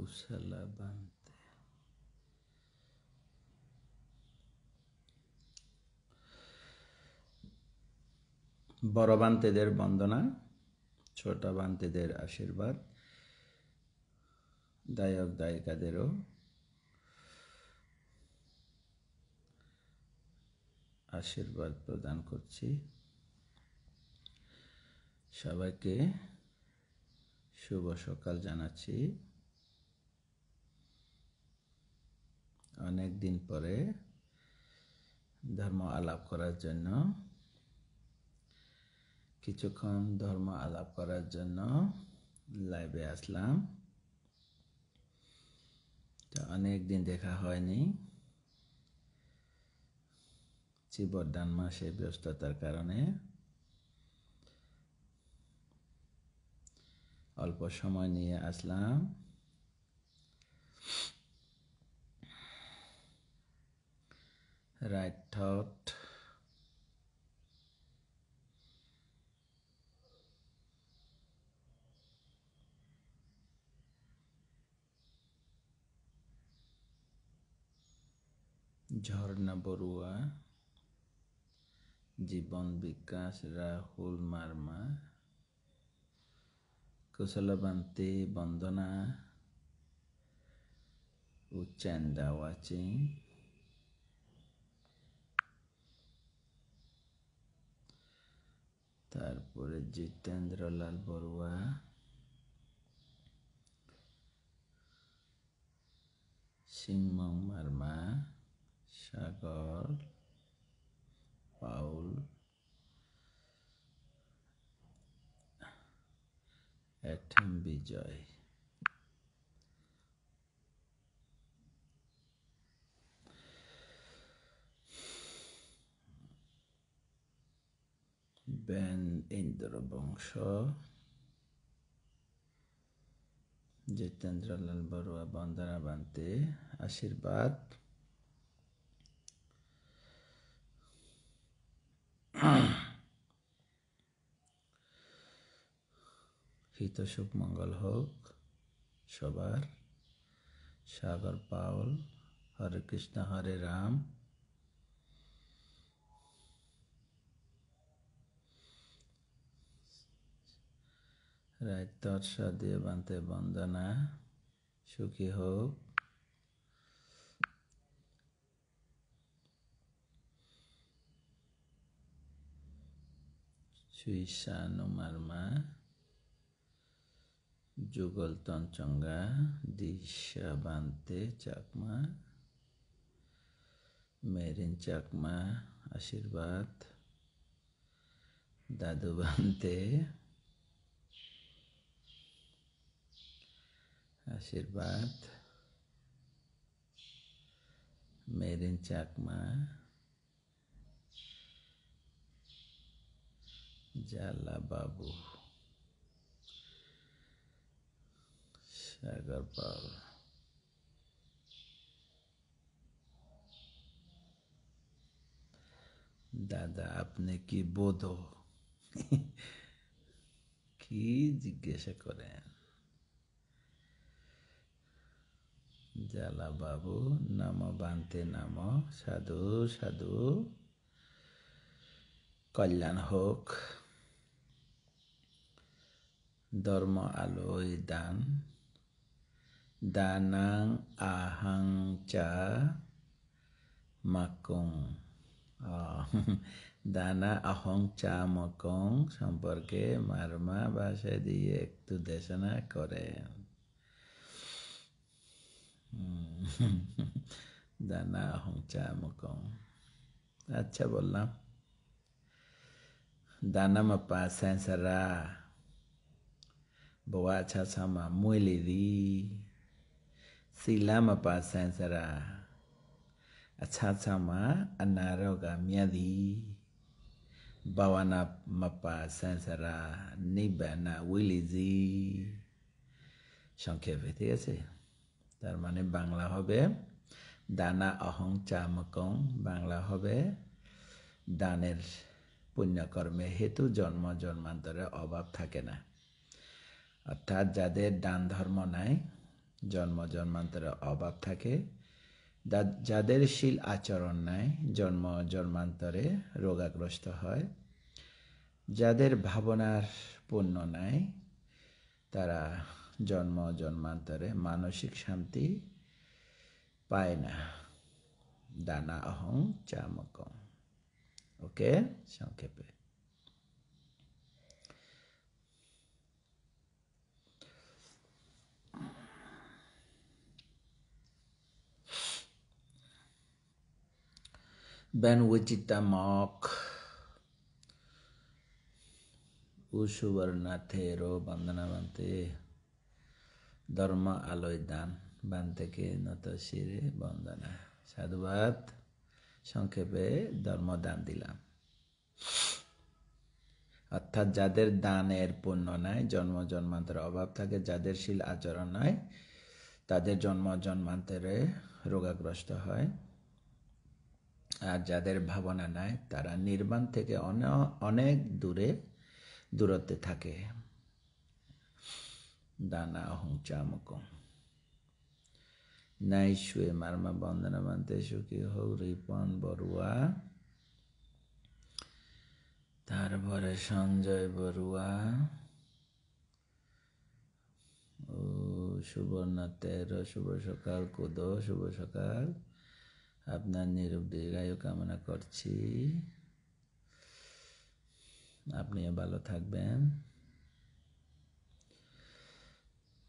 কুশলবন্তে বড় বান্তেদের বন্দনা, ছোট বান্তেদের আশীর্বাদ, দায়ক দায়িকাদেরও আশীর্বাদ প্রদান করছি। সবাইকে শুভ সকাল জানাচ্ছি। অনেক দিন পরে ধর্ম আলাপ করার জন্য, কিছুক্ষণ ধর্ম আলাপ করার জন্য লাইভে আসলাম। তো অনেক দিন দেখা হয়নি, চিবরদান মাসে ব্যস্ততার কারণে অল্প সময় নিয়ে আসলাম। রাইট থট, ঝর্ণা বড়ুয়া, জীবন বিকাশ, রাহুল মার্মা, কুশলবন্তে বন্দনা, উচ্চেন্দা ওয়াচিং, তারপরে জিতেন্দ্রলাল বড়ুয়া, সিংমং মার্মা, সাগর, পাউল, এঠেম বিজয়, বেন ইন্দ্রবংশ, জিতেন্দ্রলাল বড়ুয়া বন্দনা বান্তে আশীর্বাদ। হিত সুখ মঙ্গল হোক সবার। সাগর পাউল, হরে কৃষ্ণ হরে রাম। রাইট থট দিয়ে বান্তে বন্দনা, সুখী হোক। সুইসানু মার্মা, যুগল তঞ্চঙ্গা, দিশা বান্তে চাকমা, মেরিন চাকমা আশীর্বাদ। দাদু বান্তে আশীর্বাদ। মেরিন চাকমা, জালা বাবু, সাগর পাল, দাদা আপনি কি বোধো? কি জিজ্ঞাসা করেন? জালা বাবু, নম বান্তে নম, সাধু সাধু, কল্যাণ হোক। ধর্ম আলোয় দান, দানাং আহাং চা মাকং। দানা আহং চা মকং সম্পর্কে মারমা ভাষা দিয়ে একটু দেশনা করেন। দানা আহং চা মকং, আচ্ছা বললাম। দানা মাপা সেন্সারা bawa acha sama muelidi sila mapa sensara acha sama anaroga miadi bawana mapa sensara nibbana wiliji সংক্ষেপে, ঠিক আছে? তার মানে বাংলা হবে দানা অহং চামকং, বাংলা হবে দানের পুণ্যকর্মে হেতু জন্ম জন্মান্তরে অভাব থাকে না। অর্থাৎ যাদের দান ধর্ম নাই, জন্ম জন্মান্তরের অভাব থাকে, যাদের শীল আচরণ নাই জন্ম জন্মান্তরে রোগাগ্রস্ত হয়, যাদের ভাবনার পুণ্য নাই তারা জন্ম জন্মান্তরে মানসিক শান্তি পায় না। দানা অহং চামকং। ওকে, সংক্ষেপে Ben Wichitamok Usuvarnathero Bandanavante Dharma আলোয় দান, বান থেকে নত শিরে বন্দনা। সাধুবাদ। সংক্ষেপে ধর্ম দান দিলাম। অর্থাৎ যাদের দানের পুণ্য নাই, জন্ম জন্মান্তরে অভাব থাকে, যাদের শীল আচরণ নাই, তাদের জন্ম জন্মান্তরে রোগাগ্রস্ত হয়, আর যাদের ভাবনা নাই তারা নির্বাণ থেকে অনেক দূরত্বে থাকে। দানা অহং চামকং। নাই শুয়ে মার্মা বন্দনা মানতে সুখী হোক রিপন বড়ুয়া। তারপরে সঞ্জয় বড়ুয়া, ও সুবর্ণা 13, শুভ সকাল কুদো, শুভ সকাল। আপনার নিরোগ দীর্ঘায়ু কামনা করছি, আপনিও ভালো থাকবেন।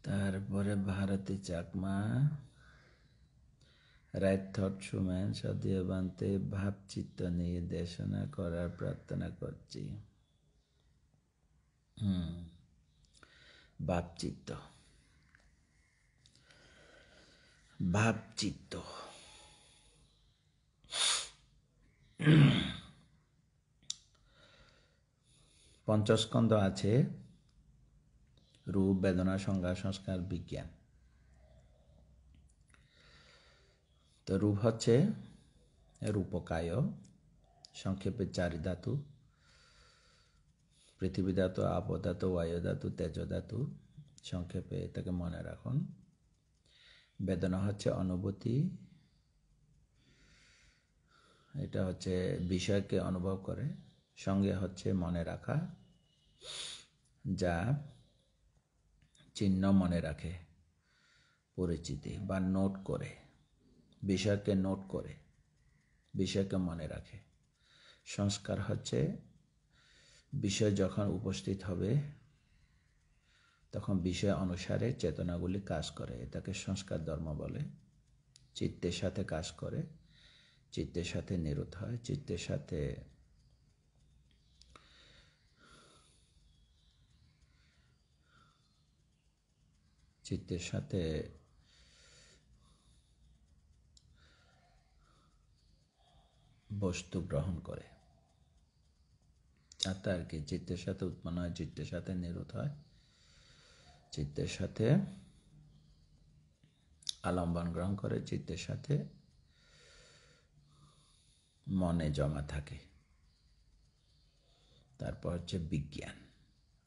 তারপরে ভারতী চাকমা, রাইট থট সুমেন, সদীয়বান্তে ভাবচিত্ত নিয়ে দেশনা করার প্রার্থনা করছি। ভাবচিত্ত, ভাবচিত্ত। পঞ্চস্কন্ধ আছে, রূপ, বেদনা, সংজ্ঞা, সংস্কার, বিজ্ঞান। তো রূপ হচ্ছে রূপকায়, সংক্ষেপে 4 ধাতু: পৃথিবী ধাতু, আপ ধাতু, বায়ু ধাতু, তেজ ধাতু। সংক্ষেপে এটাকে মনে রাখুন। বেদনা হচ্ছে অনুভূতি, এটা হচ্ছে বিষয়কে অনুভব করে। সঙ্গে হচ্ছে মনে রাখা, যা চিহ্ন মনে রাখে, পরিচিতি বা নোট করে, বিষয়কে নোট করে, বিষয়কে মনে রাখে। সংস্কার হচ্ছে বিষয় যখন উপস্থিত হবে তখন বিষয় অনুসারে চেতনাগুলি কাজ করে, এটাকে সংস্কার ধর্ম বলে। চিত্তের সাথে কাজ করে, চিত্তের সাথে নিরোধ হয়, চিত্তের সাথে বস্তু গ্রহণ করে। চারটা আর কি, চিত্তের সাথে উৎপন্ন হয়, চিত্তের সাথে নিরোধ হয়, চিত্তের সাথে আলম্বন গ্রহণ করে, চিত্তের সাথে মনে জমা থাকে। তারপর হচ্ছে বিজ্ঞান,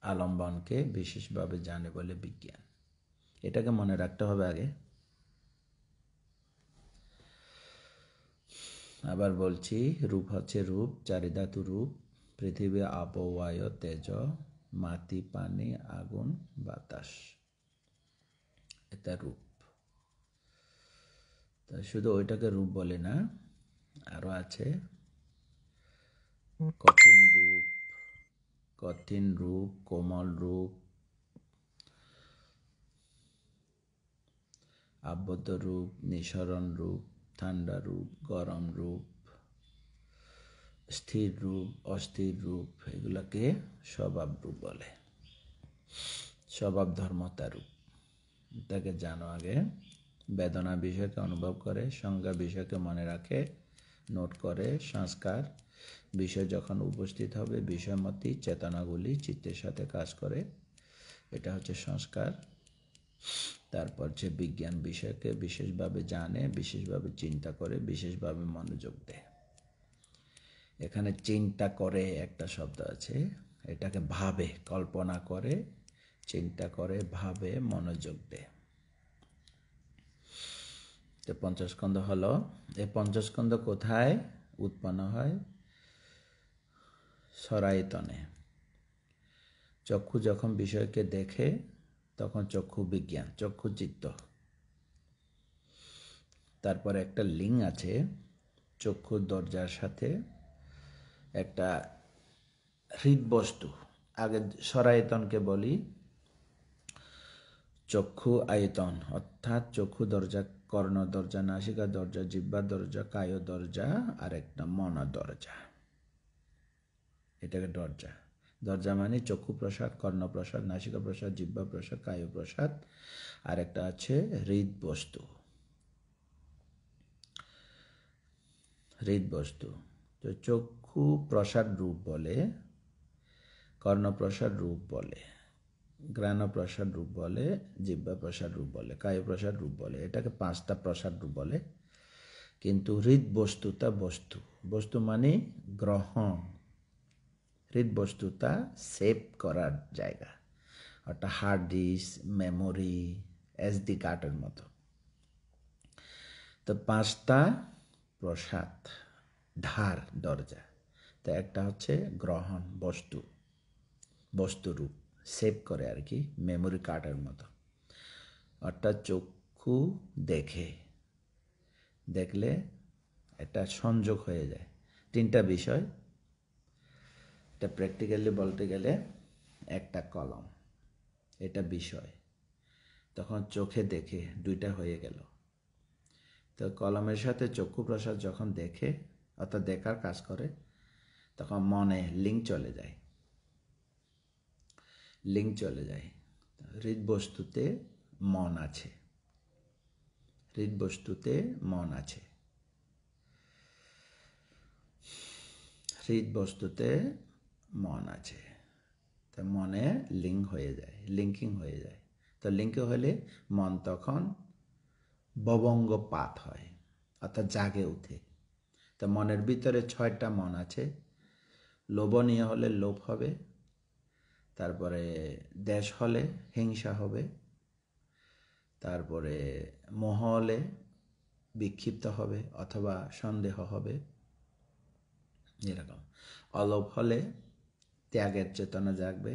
আলম্বনকে বিশেষভাবে জানে বলে বিজ্ঞান। এটাকে মনে রাখতে হবে আগে। আবার বলছি, রূপ হচ্ছে রূপ, 4 ধাতু রূপ: পৃথিবী, আপ, বায়ু, তেজ, মাটি, পানি, আগুন, বাতাস। এটা রূপ। তা শুধু ওইটাকে রূপ বলে না, আরো আছে কঠিন রূপ, কোমল রূপ, আবদ্ধ রূপ, নিঃসরণ রূপ, ঠান্ডা রূপ, গরম রূপ, স্থির রূপ, অস্থির রূপ। এগুলাকে স্বভাব রূপ বলে, স্বভাব ধর্মতা রূপ। এটাকে জানো আগে। বেদনা বিষয়কে অনুভব করে, সংজ্ঞা বিষয়কে মনে রাখে, নোট করে, সংস্কার বিষয় যখন উপস্থিত হবে বিষয়মতি চেতনাগুলি চিত্তের সাথে কাজ করে, এটা হচ্ছে সংস্কার। তারপর যে বিজ্ঞান বিষয়কে বিশেষভাবে জানে, বিশেষভাবে চিন্তা করে, বিশেষভাবে মনোযোগ দেয়। এখানে চিন্তা করে একটা শব্দ আছে, এটাকে ভাবে, কল্পনা করে, চিন্তা করে, ভাবে, মনোযোগ দেয়। যে পঞ্চস্কন্ধ হলো, এই পঞ্চস্কন্ধ কোথায় উৎপন্ন হয়? সরায়তনে। চক্ষু যখন বিষয়কে দেখে তখন চক্ষু বিজ্ঞান, চক্ষু চিত্ত। তারপরে একটা লিঙ্ক আছে চক্ষুর দরজার সাথে, একটা হৃদবস্তু। আগে সরায়তনকে বলি চক্ষু আয়তন, অর্থাৎ চক্ষু দরজা, কর্ণ দরজা, নাসিকা দরজা, জিহ্বা দরজা, কায় দরজা, আর একটা মন দরজা। এটাকে দরজা। দরজা মানে চক্ষু প্রসাদ, কর্ণ প্রসাদ, নাসিকা প্রসাদ, জিহ্বা প্রসাদ, কায় প্রসাদ, আর একটা আছে হৃদবস্তু। হৃদবস্তু তো চক্ষু প্রসাদ রূপ বলে, কর্ণ প্রসাদ রূপ বলে, ঘ্রাণ প্রসাদ রূপ বলে, জিহ্বা প্রসাদ রূপ বলে, কায় প্রসাদ রূপ বলে। এটাকে 5টা প্রসাদ রূপ বলে। কিন্তু হৃদবস্তুতা বস্তু, বস্তু মানে গ্রহণ। হৃদবস্তুতা সেভ করার জায়গা, অর্থাৎ হার্ড ডিস্ক, মেমোরি, SD কার্ডের মতো। তো 5টা প্রসাদ ধার দরজা। তো একটা হচ্ছে গ্রহণ, বস্তু, বস্তুরূপ সেভ করে আর কি, মেমোরি কার্ডের মতো। অর্থাৎ চক্ষু দেখে, দেখলে একটা সংযোগ হয়ে যায় 3টা বিষয়। এটা প্র্যাকটিক্যালি বলতে গেলে একটা কলম, এটা বিষয়, তখন চোখে দেখে 2টা হয়ে গেল। তো কলমের সাথে চক্ষু প্রসাদ যখন দেখে, অর্থাৎ দেখার কাজ করে, তখন মনে লিঙ্ক চলে যায়, লিঙ্ক চলে যায়। হৃদবস্তুতে মন আছে, হৃদবস্তুতে মন আছে, হৃদবস্তুতে মন আছে। তো মনে লিঙ্ক হয়ে যায়, লিঙ্কিং হয়ে যায়। তো লিঙ্ক হলে মন তখন ববঙ্গপাত হয়, অর্থাৎ জাগে উঠে। তো মনের ভিতরে 6টা মন আছে। লোভনীয় হলে লোভ হবে, তারপরে দ্বেষ হলে হিংসা হবে, তারপরে মোহ হলে বিক্ষিপ্ত হবে অথবা সন্দেহ হবে, এরকম। অলোভ হলে ত্যাগের চেতনা জাগবে,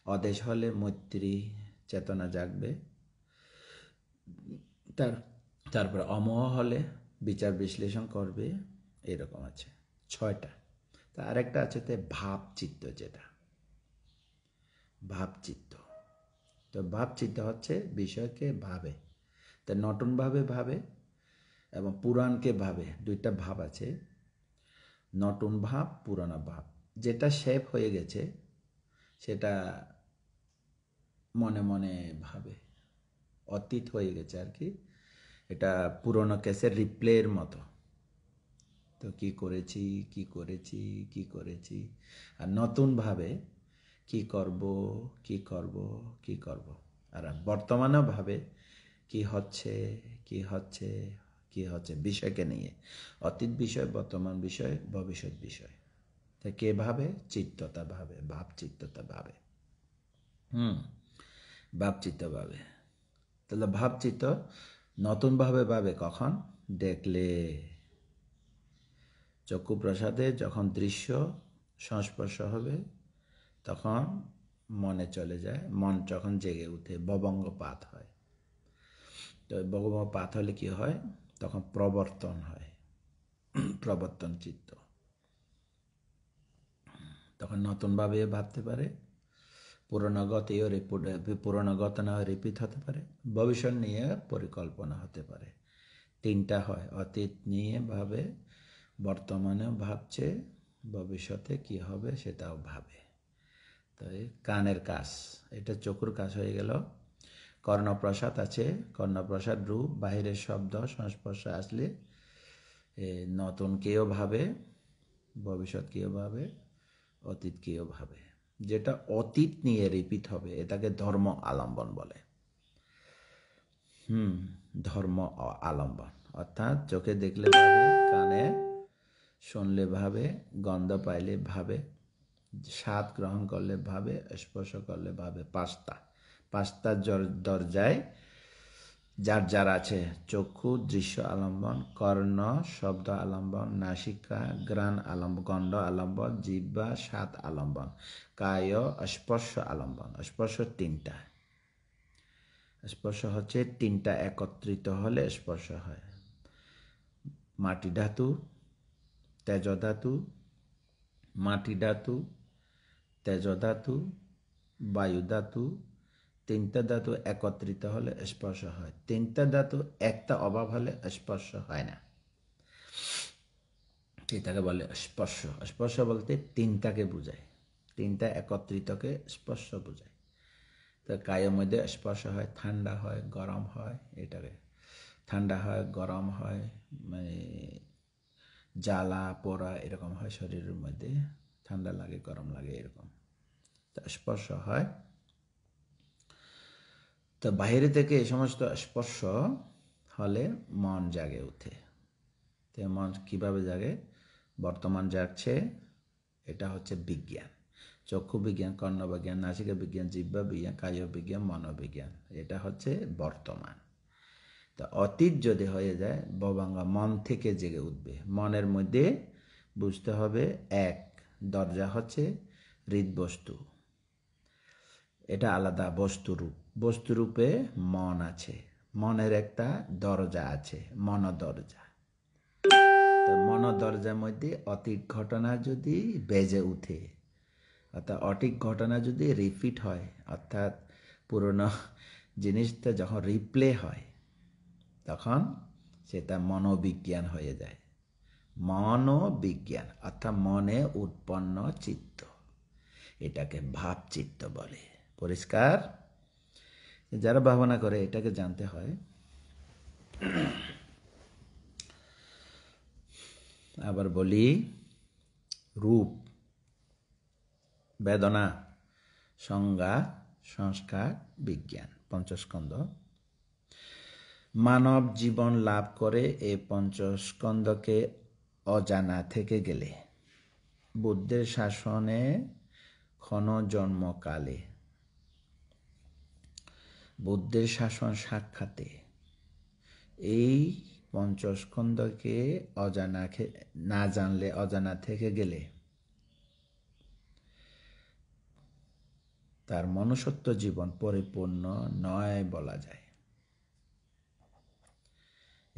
অদেশ হলে মৈত্রী চেতনা জাগবে, তারপরে অমোহ হলে বিচার বিশ্লেষণ করবে, এরকম আছে 6টা। তা আরেকটা আছে তে ভাবচিত্ত, যেটা ভাবচিত্ত। তো ভাবচিত্ত হচ্ছে বিষয়কে ভাবে, তা নতুনভাবে ভাবে এবং পুরাণকে ভাবে। 2টা ভাব আছে, নতুন ভাব, পুরানো ভাব। যেটা শেপ হয়ে গেছে সেটা মনে মনে ভাবে, অতীত হয়ে গেছে আর কি। এটা পুরনো কেসের রিপ্লের মতো। তো কি করেছি, কি করেছি, কি করেছি, আর নতুনভাবে কি করব, কি করব, কি করব। আর বর্তমানেও ভাবে কি হচ্ছে, কি হচ্ছে, কি হচ্ছে, বিষয়কে নিয়ে। অতীত বিষয়, বর্তমান বিষয়, ভবিষ্যৎ বিষয়। তা কে ভাবে? চিত্ততা ভাবে, ভাবচিত্ততা ভাবে। ভাবচিত্ত ভাবে। তাহলে ভাবচিত্ত নতুনভাবে ভাবে কখন? দেখলে। চক্ষু প্রসাদে যখন দৃশ্য সংস্পর্শ হবে তখন মনে চলে যায়, মন যখন জেগে উঠে ববঙ্গপাত হয়। তো ববঙ্গপাত হলে কি হয়? তখন প্রবর্তন হয়, প্রবর্তন চিত্ত। তখন নতুনভাবে ভাবতে পারে, পুরনো ঘটনা রিপিট হতে পারে, ভবিষ্যৎ নিয়ে পরিকল্পনা হতে পারে। 3টা হয়, অতীত নিয়ে ভাবে, বর্তমানেও ভাবছে, ভবিষ্যতে কি হবে সেটাও ভাবে। তো এই কানের কাজ, এটা চক্ষুর কাজ হয়ে গেল। কর্ণপ্রসাদ আছে, কর্ণপ্রসাদ রূপ, বাহিরের শব্দ সংস্পর্শে আসলে নতুন কেউ ভাবে, ভবিষ্যৎ কেউ ভাবে, অতীত কেউ ভাবে। যেটা অতীত নিয়ে রিপিট হবে এটাকে ধর্ম আলম্বন বলে। ধর্ম আলম্বন, অর্থাৎ চোখে দেখলে ভাবে, কানে শুনলে ভাবে, গন্ধ পাইলে ভাবে, স্বাদ গ্রহণ করলে ভাবে, স্পর্শ করলে ভাবে। 5টা দরজায় যার যার আছে চক্ষু দৃশ্য আলম্বন, কর্ণ শব্দ আলম্বন, নাসিকা ঘ্রাণ আলম্বন, গন্ধ আলম্বন, জিহ্বা স্বাদ আলম্বন, কায় স্পর্শ আলম্বন। স্পর্শ তিনটা। স্পর্শ হচ্ছে তিনটা একত্রিত হলে স্পর্শ হয়। মাটি ধাতু, তেজ ধাতু, মাটি ধাতু, তেজ ধাতু, বায়ু ধাতু, তিনটা ধাতু একত্রিত হলে স্পর্শ হয়। তিনটা ধাতু একটা অভাব হলে স্পর্শ হয় না, এটাকে বলে স্পর্শ। স্পর্শ বলতে তিনটাকে বোঝায়, তিনটা একত্রিতকে স্পর্শ বোঝায়। তো কায়ের মধ্যে স্পর্শ হয়, ঠান্ডা হয়, গরম হয়, এটাকে ঠান্ডা হয়, গরম হয়, মানে জ্বালা পোড়া এরকম হয় শরীরের মধ্যে, ঠান্ডা লাগে, গরম লাগে, এরকম স্পর্শ হয়। তো বাইরে থেকে এই সমস্ত স্পর্শ হলে মন জাগে ওঠে। তো মন কিভাবে জাগে? বর্তমান জাগছে, এটা হচ্ছে বিজ্ঞান। চক্ষু বিজ্ঞান, কর্ণ বিজ্ঞান, নাসিকা বিজ্ঞান, জিহ্বা বিজ্ঞান, কায় বিজ্ঞান, মনোবিজ্ঞান, এটা হচ্ছে বর্তমান। তো অতীত যদি হয়ে যায়, ভবাঙ্গা মন থেকে জেগে উঠবে। মনের মধ্যে বুঝতে হবে এক দরজা হচ্ছে হৃদবস্তু, এটা আলাদা বস্তুরূপ। বস্তুরূপে মন আছে, মনের একটা দরজা আছে, মনোদরজা। তো মনোদরজার মধ্যে অতীত ঘটনা যদি বেজে উঠে, অর্থাৎ অতীত ঘটনা যদি রিপিট হয়, অর্থাৎ পুরনো জিনিসটা যখন রিপ্লে হয়, তখন সেটা মনোবিজ্ঞান হয়ে যায়। মনোবিজ্ঞান অর্থাৎ মনে উৎপন্ন চিত্ত, এটাকে ভাবচিত্ত বলে। পরিষ্কার? যারা ভাবনা করে এটাকে জানতে হয়। আবার বলি, রূপ, বেদনা, সংজ্ঞা, সংস্কার, বিজ্ঞান, পঞ্চস্কন্ধ। মানব জীবন লাভ করে এই পঞ্চস্কন্ধকে অজানা থেকে গেলে, বুদ্ধের শাসনে ক্ষণ জন্মকালে, বুদ্ধের শাসন সাক্ষাতে এই পঞ্চস্কন্ধকে অজানা না জানলে, অজানা থেকে গেলে তার মনুষ্যত্ব জীবন পরিপূর্ণ নয় বলা যায়।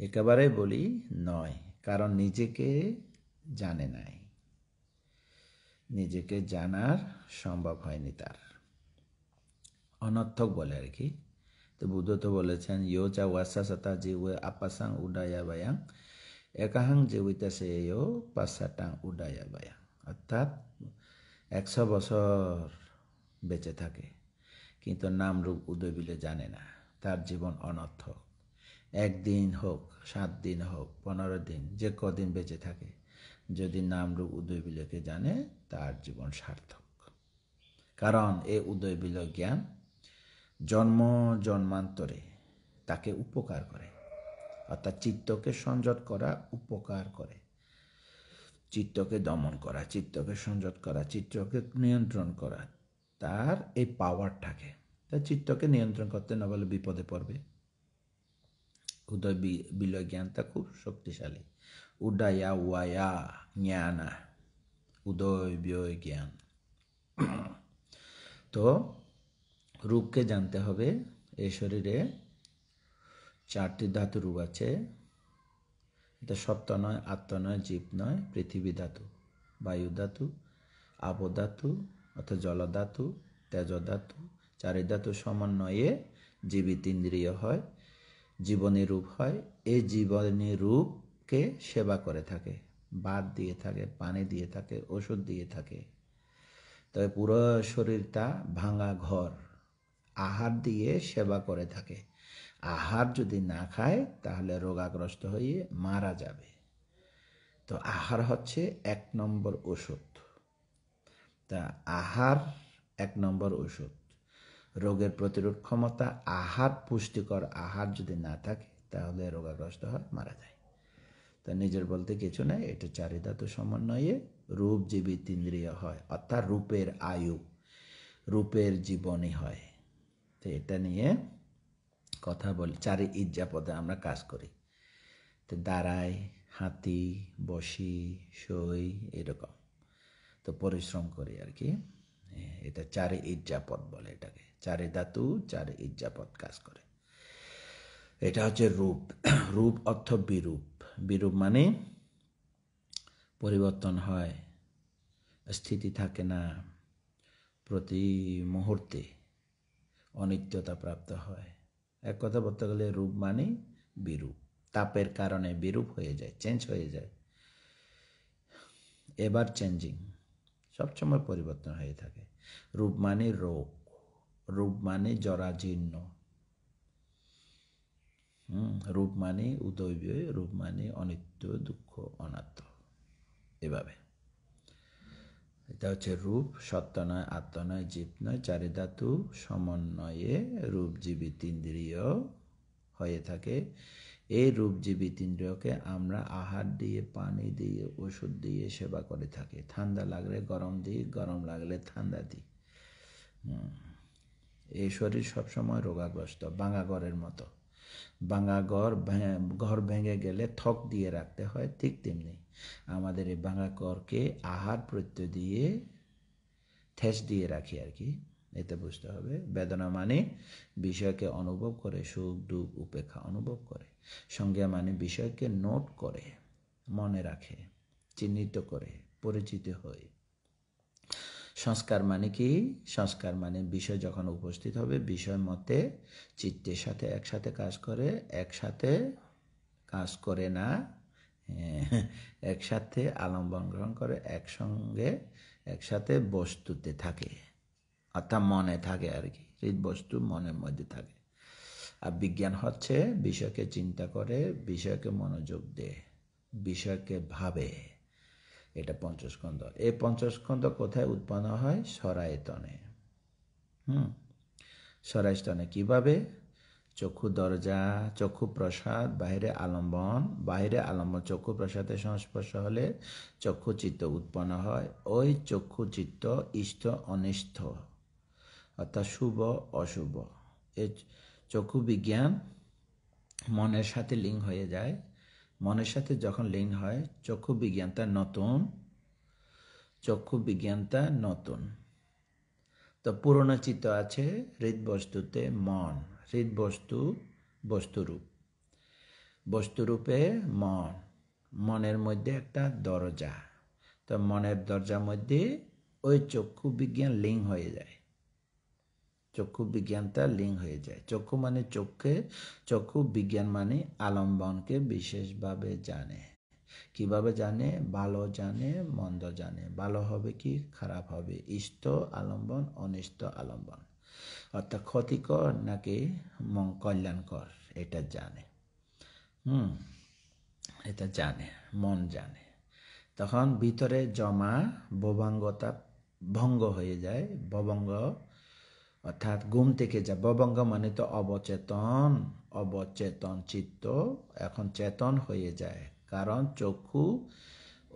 একেবারে বলি নয়, কারণ নিজেকে জানে নাই, নিজেকে জানার সম্ভব হয়নি তার। অনর্থক বলে আর কি। তো বুদ্ধ তো বলেছেন, ইয়ো চা ওয়াসাসাতা জিওয়ে আপাসাং উডায়া বায়াং একাহাং জীবিতা সে ইয়ো পাসাটাং উডায়া বায়াং। অর্থাৎ 100 বছর বেঁচে থাকে কিন্তু নাম রূপ উদয় বিলে জানে না, তার জীবন অনর্থক। 1 দিন হোক, 7 দিন হোক, 15 দিন, যে কদিন বেঁচে থাকে, যদি নাম রূপ উদয় বিলকে জানে, তার জীবন সার্থক। কারণ এই উদয় বিলয় জ্ঞান জন্ম জন্মান্তরে তাকে উপকার করে, অর্থাৎ চিত্তকে সংযত করা উপকার করে, চিত্তকে দমন করা, চিত্তকে সংযত করা, চিত্তকে নিয়ন্ত্রণ করা, তার এই পাওয়ার থাকে। তার চিত্তকে নিয়ন্ত্রণ করতে না বলে বিপদে পড়বে। উদয় বিলয় জ্ঞানটা খুব শক্তিশালী। উদয়া ওয়ায়া জ্ঞানা, উদয় বিলয় জ্ঞান। তো রূপকে জানতে হবে। এই শরীরে 4টি ধাতু রূপ আছে। এটা সত্য নয়, আত্ম নয়, জীব নয়, পৃথিবী ধাতু, বায়ু ধাতু, আপ ধাতু অর্থাৎ জল ধাতু, তেজ ধাতু। 4 ধাতু সমন্বয়ে জীবিত ইন্দ্রিয় হয়, জীবনী রূপ হয়। এই জীবনী রূপকে সেবা করে থাকে, ভাত দিয়ে থাকে, পানি দিয়ে থাকে, ওষুধ দিয়ে থাকে। তবে পুরো শরীরটা ভাঙা ঘর, আহার দিয়ে সেবা করে থাকে। আহার যদি না খায় তাহলে রোগাগ্রস্ত হয়ে মারা যাবে। তো আহার হচ্ছে 1 নম্বর ওষুধ। তা আহার 1 নম্বর ওষুধ। রোগের প্রতিরোধ ক্ষমতা, আহার, পুষ্টিকর আহার যদি না থাকে তাহলে রোগাগ্রস্ত হয়, মারা যায়। তা নিজের বলতে কিছু নাই, এটা 4 ধাতু সমন্বয়ে রূপ জীবিত ইন্দ্রিয় হয়, অর্থাৎ রূপের আয়ু, রূপের জীবনী হয়। তো এটা নিয়ে কথা বলি, চারি ইজ্জাপদে আমরা কাজ করি। তো দাঁড়াই, হাতি, বসি, সই, এরকম। তো পরিশ্রম করি আর কি। এটা চারি ইজ্জাপদ বলে এটাকে। চারি ধাতু, চারি ইজ্জাপদ কাজ করে। এটা হচ্ছে রূপ। রূপ অর্থ বিরূপ। বিরূপ মানে পরিবর্তন হয়, স্থিতি থাকে না, প্রতি মুহূর্তে অনিত্যতা প্রাপ্ত হয়। এক কথা বলতে গেলে রূপ মানে বিরূপ। তাপের কারণে বিরূপ হয়ে যায়, চেঞ্জ হয়ে যায়, এবার চেঞ্জিং, সবসময় পরিবর্তন হয়ে থাকে। রূপ মানে রোগ, রূপ মানে জরাজীর্ণ, রূপ মানে উদৈবীয়, রূপ মানে অনিত্য, দুঃখ, অনাত্ম, এভাবে। এটা হচ্ছে রূপ। সত্য নয়, আত্ম নয়, জীব নয়, চারি ধাতু সমন্বয়ে রূপ জীবিত ইন্দ্রিয় হয়ে থাকে। এই রূপ জীবিত ইন্দ্রিয়কে আমরা আহার দিয়ে, পানি দিয়ে, ওষুধ দিয়ে সেবা করে থাকি। ঠান্ডা লাগলে গরম দিই, গরম লাগলে ঠান্ডা দিই। এই শরীর সবসময় রোগাগ্রস্ত, ভাঙা ঘরের মতো। ভাঙা ঘর ভেঙে গেলে থক দিয়ে রাখতে হয়, ঠিক তেমনি আমাদের এই ভাঙা ঘরকে আহার প্রত্যয় দিয়ে ঠেস দিয়ে রাখি আর কি। এতে বুঝতে হবে বেদনা মানে বিষয়কে অনুভব করে, সুখ দুঃখ উপেক্ষা অনুভব করে। সংজ্ঞা মানে বিষয়কে নোট করে, মনে রাখে, চিহ্নিত করে, পরিচিত হয়। সংস্কার মানে কি? সংস্কার মানে বিষয় যখন উপস্থিত হবে, বিষয় মতে চিত্তের সাথে একসাথে কাজ করে, একসাথে কাজ করে না, একসাথে আলম্বন গ্রহণ করে, একসঙ্গে একসাথে বস্তুতে থাকে, অর্থাৎ মনে থাকে আর কি। হৃদ বস্তু মনের মধ্যে থাকে। আর বিজ্ঞান হচ্ছে বিষয়কে চিন্তা করে, বিষয়কে মনোযোগ দেয়, বিষয়কে ভাবে। এটা পঞ্চস্কন্ধ। এই পঞ্চস্কন্ধ কোথায় উৎপন্ন হয়? সরায়তনে। সরায়তনে কিভাবে? চক্ষু দরজা, চক্ষু প্রসাদ, বাহিরে আলম্বন, বাহিরে আলম্বন চক্ষু প্রসাদের সংস্পর্শ হলে চক্ষু চিত্ত উৎপন্ন হয়। ওই চক্ষু চিত্ত ইষ্ট অনিষ্ট, অর্থাৎ শুভ অশুভ। এই চক্ষু বিজ্ঞান মনের সাথে লিঙ্ক হয়ে যায়। মনের সাথে যখন লিঙ্ক হয়, চক্ষু বিজ্ঞানটা নতুন, চক্ষু বিজ্ঞানটা নতুন। তো পুরনো চিত্ত আছে হৃদবস্তুতে মন, হৃদবস্তু বস্তুরূপ, বস্তুরূপে মন, মনের মধ্যে একটা দরজা। তো মনের দরজার মধ্যে ওই চক্ষু বিজ্ঞান লিঙ্ক হয়ে যায়, চক্ষু বিজ্ঞানটা লিঙ্ক হয়ে যায়। চক্ষু মানে চোখে, চক্ষু বিজ্ঞান মানে আলম্বনকে বিশেষভাবে জানে। কিভাবে জানে? ভালো জানে, মন্দ জানে। ভালো হবে কি, খারাপ হবে, ইষ্ট আলম্বন, অনিষ্ট আলম্বন, অর্থাৎ ক্ষতিকর নাকি কল্যাণকর, এটা জানে। এটা জানে, মন জানে। তখন ভিতরে জমা ভবঙ্গতা ভঙ্গ হয়ে যায়। ভবঙ্গ অর্থাৎ ঘুম থেকে যা, ভবঙ্গ মানে তো অবচেতন, অবচেতন চিত্ত এখন চেতন হয়ে যায়, কারণ চক্ষু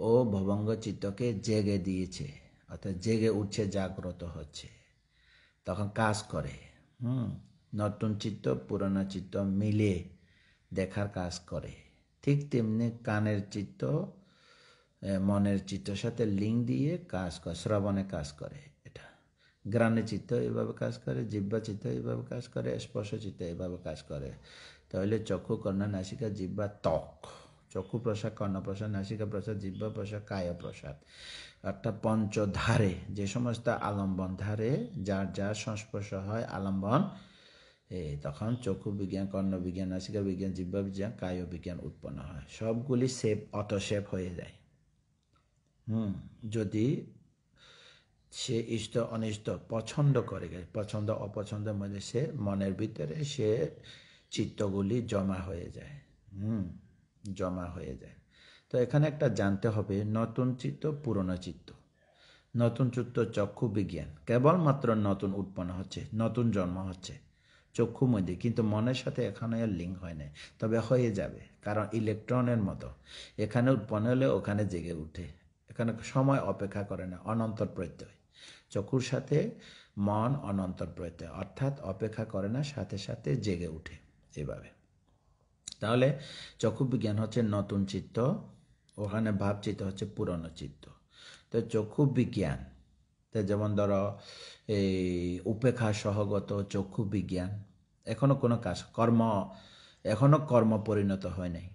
ও ভবঙ্গ চিত্তকে জেগে দিয়েছে, অর্থাৎ জেগে উঠছে, জাগ্রত হচ্ছে, তখন কাজ করে। নতুন চিত্ত পুরানো চিত্ত মিলে দেখার কাজ করে। ঠিক তেমনি কানের চিত্ত মনের চিত্তের সাথে লিঙ্ক দিয়ে কাজ করে, শ্রবণে কাজ করে। এটা ঘ্রাণে চিত্ত এভাবে কাজ করে, জিহ্বা চিত্ত এভাবে কাজ করে, স্পর্শ চিত্ত এভাবে কাজ করে। তাহলে চক্ষু, কর্ণ, নাসিকা, জিহ্বা, ত্বক, চক্ষু প্রসাদ, কর্ণ প্রসাদ, নাসিকা প্রসাদ, জিহ্বা প্রসাদ, কায় প্রসাদ, অর্থাৎ পঞ্চধারে যে সমস্ত আলম্বন ধারে যার যার সংস্পর্শ হয় আলম্বন, তখন চক্ষু বিজ্ঞান, কর্ণ বিজ্ঞান, নাসিকা বিজ্ঞান, জিহ্বা বিজ্ঞান, কায় বিজ্ঞান উৎপন্ন হয়। সবগুলি শেপ, অটোশেপ হয়ে যায়। যদি সে ইষ্ট অনিষ্ট পছন্দ করে, পছন্দ অপছন্দের মধ্যে সে মনের ভিতরে সে চিত্তগুলি জমা হয়ে যায়, জমা হয়ে যায়। তো এখানে একটা জানতে হবে, নতুন চিত্ত পুরনো চিত্ত। নতুন চিত্ত চক্ষু বিজ্ঞান কেবলমাত্র নতুন উৎপন্ন হচ্ছে, নতুন জন্ম হচ্ছে চক্ষু মধ্যে, কিন্তু মনের সাথে এখানে আর লিঙ্ক হয় না। তবে হয়ে যাবে, কারণ ইলেকট্রনের মতো এখানে উৎপন্ন হলে ওখানে জেগে উঠে, এখানে সময় অপেক্ষা করে না, অনন্তর প্রত্যয়। চক্ষুর সাথে মন অনন্তর প্রত্যয়, অর্থাৎ অপেক্ষা করে না, সাথে সাথে জেগে উঠে। এভাবে। তাহলে চক্ষু বিজ্ঞান হচ্ছে নতুন চিত্ত, ওখানে ভাবচিত্ত হচ্ছে পুরনো চিত্ত। তো চক্ষু বিজ্ঞান, তো যেমন ধরো এই উপেক্ষা সহগত চক্ষু বিজ্ঞান, এখনো কোনো কাজ এখনো কর্ম পরিণত হয় নাই।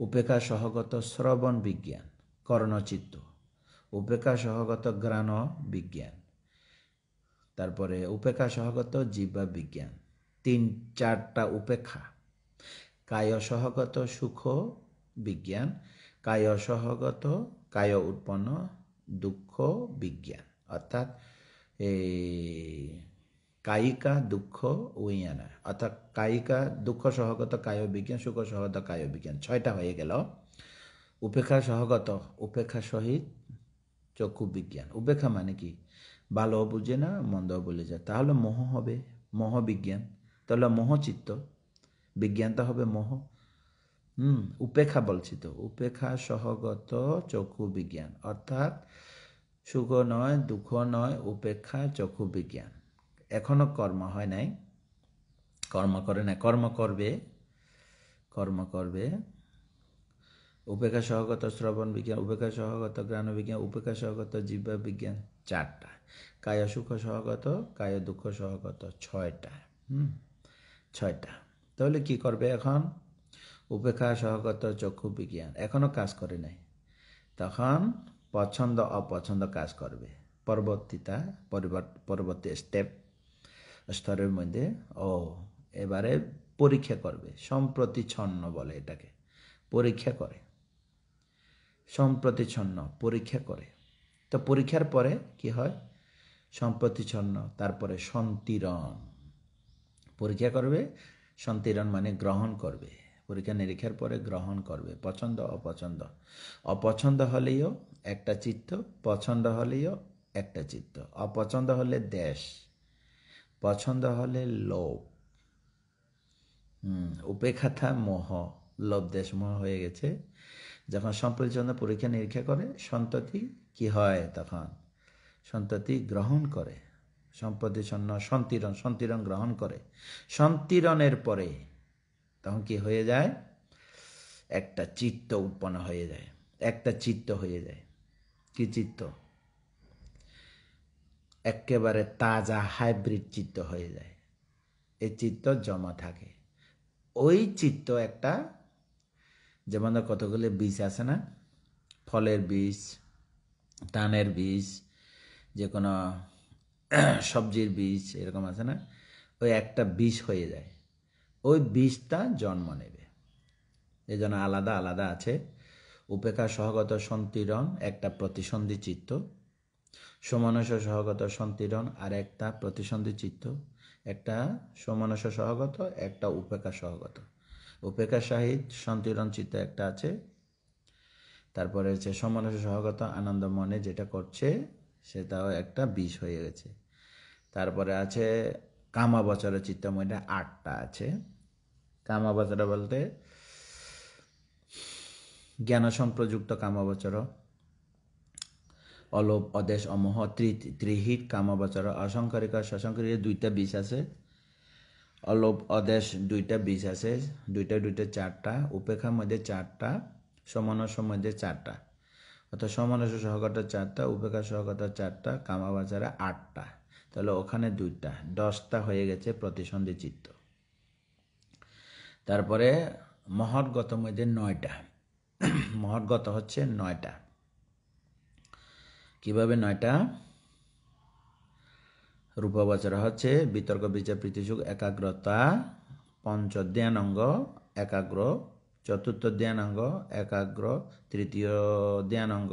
উপেক্ষা সহগত শ্রবণ বিজ্ঞান কর্ণচিত্ত, উপেক্ষা সহগত ঘ্রাণ বিজ্ঞান, তারপরে উপেক্ষা সহগত জিহ্বা বিজ্ঞান, 3-4টা উপেক্ষা। কায় সহগত সুখ বিজ্ঞান, কায় সহগত কায় উৎপন্ন দুঃখ বিজ্ঞান, অর্থাৎ এই কায়িকা দুঃখ উইয়ানা, অর্থাৎ কায়িকা দুঃখ সহগত কায় বিজ্ঞান, সুখ সহগত কায় বিজ্ঞান, 6টা হয়ে গেল। উপেক্ষা সহগত উপেক্ষা সহিত চক্ষু বিজ্ঞান। উপেক্ষা মানে কি? ভালো বুঝে না, মন্দ বলে যায়, তাহলে মোহ হবে, মোহ বিজ্ঞান। তাহলে মোহচিত্ত, বিজ্ঞানটা হবে মোহ। উপেক্ষা বলছি তো, উপেক্ষা সহগত চক্ষু বিজ্ঞান, অর্থাৎ সুখ নয় দুঃখ নয়, উপেক্ষা চক্ষু বিজ্ঞান। এখনো কর্ম হয় নাই, কর্ম করে নাই, কর্ম করবে। উপেক্ষা সহগত শ্রবণ বিজ্ঞান, উপেক্ষা সহগত ঘ্রাণ বিজ্ঞান, উপেক্ষা সহগত জিহ্বা বিজ্ঞান, 4টা। কায় সুখ সহগত কায় দুঃখ সহগত 6টা। 6টা। তাহলে কি করবে এখন? উপেক্ষা সহগত চক্ষু বিজ্ঞান এখনো কাজ করে নাই, তখন পছন্দ অপছন্দ কাজ করবে। পরবর্তী স্তরের মধ্যে এবারে পরীক্ষা করবে। সম্প্রতিচ্ছন্ন বলে এটাকে, পরীক্ষা করে, সম্প্রতিচ্ছন্ন পরীক্ষা করে। তো পরীক্ষার পরে কি হয়? সম্প্রতিচ্ছন্ন, তারপরে সন্তিরণ। পরীক্ষা করবে, সন্তিরণ মানে গ্রহণ করবে। পরীক্ষা নিরীক্ষার পরে গ্রহণ করবে, পছন্দ অপছন্দ। অপছন্দ হলেও একটা চিত্ত, পছন্দ হলেও একটা চিত্ত। অপছন্দ হলে দেশ, পছন্দ হলে লোভ। উপেক্ষাটা মোহ, লোভ দেশ মোহ হয়ে গেছে। যখন সম্প্রতিচ্ছন্ন পরীক্ষা নিরীক্ষা করে, সন্ততি কি হয়? তখন সন্ততি গ্রহণ করে। সম্প্রতিচ্ছন্ন সন্তিরণ গ্রহণ করে। সন্তিরণের পরে তখন কি হয়ে যায়? একটা চিত্ত উৎপন্ন হয়ে যায়, একটা চিত্ত হয়ে যায়। কি চিত্ত? একেবারে তাজা হাইব্রিড চিত্ত হয়ে যায়। এই চিত্ত জমা থাকে। ওই চিত্ত একটা, যেমন কতগুলি বীজ আছে না, ফলের বীজ, ধানের বীজ, যে কোনো সবজির বীজ, এরকম আছে না, ওই একটা বীজ হয়ে যায়। ওই বীজটা জন্ম নেবে। এই জন্য আলাদা আলাদা আছে। উপেক্ষা সহগত সন্তিরণ একটা প্রতিসন্ধি চিত্ত, সমানস সহগত সন্তিরণ আর একটা প্রতিসন্ধি চিত্ত, একটা সমানস সহগত, একটা উপেক্ষা সহগত। উপেক্ষা সাহিত সন্তিরণ চিত্ত একটা আছে। তারপরে হচ্ছে সমানস সহগত আনন্দ মনে যেটা করছে, সেটাও একটা বিষ হয়ে গেছে। তারপরে আছে কামাবচর চিত্তময়টা, 8টা আছে। কামাবচর বলতে জ্ঞান সম্প্রযুক্ত কামাবচর, অলোভ অদেশ অমোহ ত্রিহিত কামাবচর, অসংকারিক সশংকারিক 2টা বীজ আছে। অলোভ অদেশ 2টা বীজ আছে, দুইটা 4টা। উপেক্ষার মধ্যে 4টা, সমানস মধ্যে 4টা, অর্থাৎ সমানস সহগত 4টা, উপেক্ষা সহগত 4টা, কামাবচরে 8টা। তাহলে ওখানে 2টা, 10টা হয়ে গেছে প্রতিসন্ধি চিত্ত। তারপরে মহৎগত মধ্যে 9টা। মহৎগত হচ্ছে 9টা। কিভাবে 9টা? রূপবচর হচ্ছে বিতর্ক বিচার প্রীতিসুখ একাগ্রতা, পঞ্চধ্যানাঙ্গ একাগ্র, চতুর্থ ধ্যানাঙ্গ একাগ্র, তৃতীয় ধ্যানাঙ্গ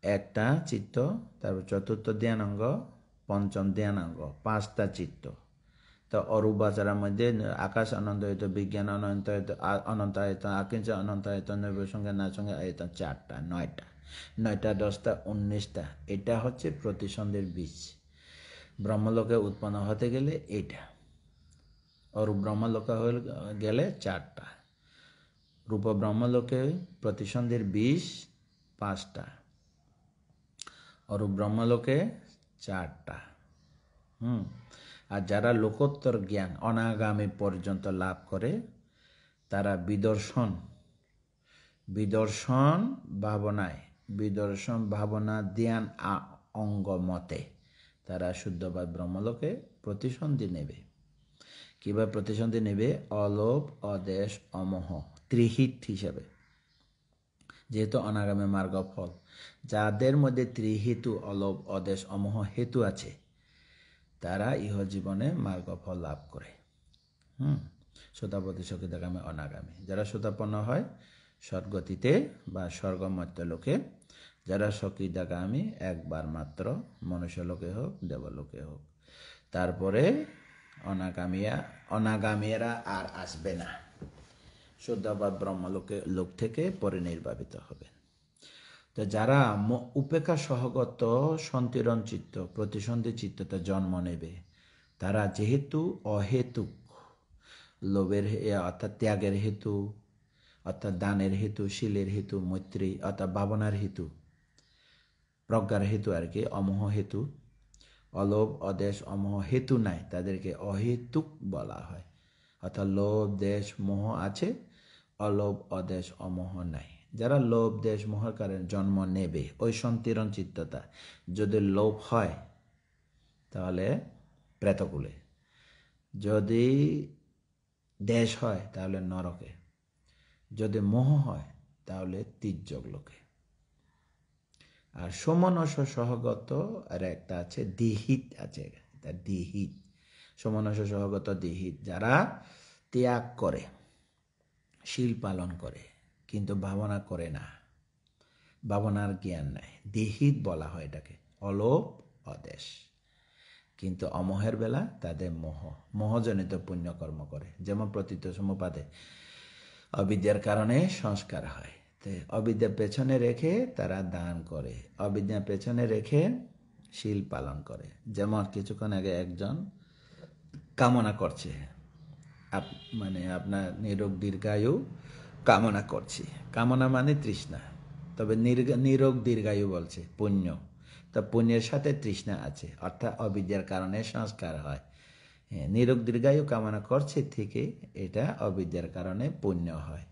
একটা চিত্ত, তারপর চতুর্থ ধ্যানাঙ্গ, পঞ্চম ধ্যানাঙ্গ 5টা চিত্ত। তো অরূপাচারের মধ্যে আকাশ অনন্তায়িত, বিজ্ঞান অনন্তায়িত, আকিঞ্চ অনন্তায়িত, নৈব সঙ্গে না সঙ্গে আয়তন 4টা, 9টা। 9টা 10টা 19টা। এটা হচ্ছে প্রতিসন্ধির বীজ। ব্রহ্মলোকে উৎপন্ন হতে গেলে এটা, অরূপ ব্রহ্মলোকে হয়ে গেলে 4টা, রূপ ব্রহ্মলোকে প্রতিসন্ধির বীজ 5টা, অরূপ ব্রহ্মলোকে 4টা। আর যারা লোকোত্তর জ্ঞান অনাগামী পর্যন্ত লাভ করে তারা বিদর্শন ভাবনা ধ্যান অঙ্গ মতে তারা শুদ্ধবাদ ব্রহ্মলোকে প্রতিসন্ধি নেবে। কিভাবে প্রতিসন্ধি নেবে? অলোভ, অদেশ, অমোহ ত্রিহিত হিসাবে। যেহেতু অনাগামী মার্গ ফল, যাদের মধ্যে ত্রিহেতু অলোভ, অদেশ, অমোহ হেতু আছে তারা ইহজীবনে মার্গফল লাভ করে। সোতাপতি, সকিতাগামী, অনাগামী। যারা সোতাপন্ন হয় সদ্গতিতে বা স্বর্গমর্ত্য লোকে, যারা সকিতাগামী একবার মাত্র মনুষ্যলোকে হোক দেবলোকে হোক, তারপরে অনাগামীরা আর আসবে না, শুদ্ধবাদ ব্রহ্মলোক থেকে পরিনির্বাপিত হবে। তো যারা উপেক্ষা সহগত সন্তিরণ চিত্ত প্রতিসন্ধি চিত্ততে জন্ম নেবে তারা যেহেতু অহেতুক লোভের অর্থাৎ ত্যাগের হেতু, অর্থাৎ দানের হেতু, শীলের হেতু, মৈত্রী অর্থাৎ ভাবনার হেতু, প্রজ্ঞার হেতু আর কি, অমোহ হেতু, অলোভ, অদেশ, অমোহ হেতু নাই, তাদেরকে অহেতুক বলা হয়। অর্থাৎ লোভ, দেশ, মোহ আছে, অলোভ, অদেশ, অমোহ নাই। যারা লোভ, দেশ, মোহের কারণে জন্ম নেবে, ওই সন্তিরণ চিত্ততা যদি লোভ হয় তাহলে প্রেতকুলে, যদি দেশ হয় তাহলে নরকে, যদি মোহ হয় তাহলে তির্যক লোকে। আর সমনস সহগত আর একটা আছে দিহিত আছে, দিহিত, সমনস সহগত দিহিত, যারা ত্যাগ করে, শীল পালন করে কিন্তু ভাবনা করে না, ভাবনার জ্ঞান নাই, দিহিত বলা হয় এটাকে, অলোভ, অদেশ। কিন্তু অমোহের বেলা তাদের মোহজনিত পুণ্যকর্ম করে। যেমন প্রতীত সমুপাদে অবিদ্যার কারণে সংস্কার হয়, অবিদ্যা পেছনে রেখে তারা দান করে, অবিদ্যা পেছনে রেখে শীল পালন করে। যেমন কিছুক্ষণ আগে একজন কামনা করছে, মানে আপনার নিরোগ দীর্ঘায়ু কামনা করছি, কামনা মানে তৃষ্ণা, তবে নিরোগ দীর্ঘায়ু বলছে পুণ্য, তা পুণ্যের সাথে তৃষ্ণা আছে, অর্থাৎ অবিদ্যার কারণে সংস্কার হয়। হ্যাঁ, নিরোগ দীর্ঘায়ু কামনা করছে থেকে এটা অবিদ্যার কারণে পুণ্য হয়।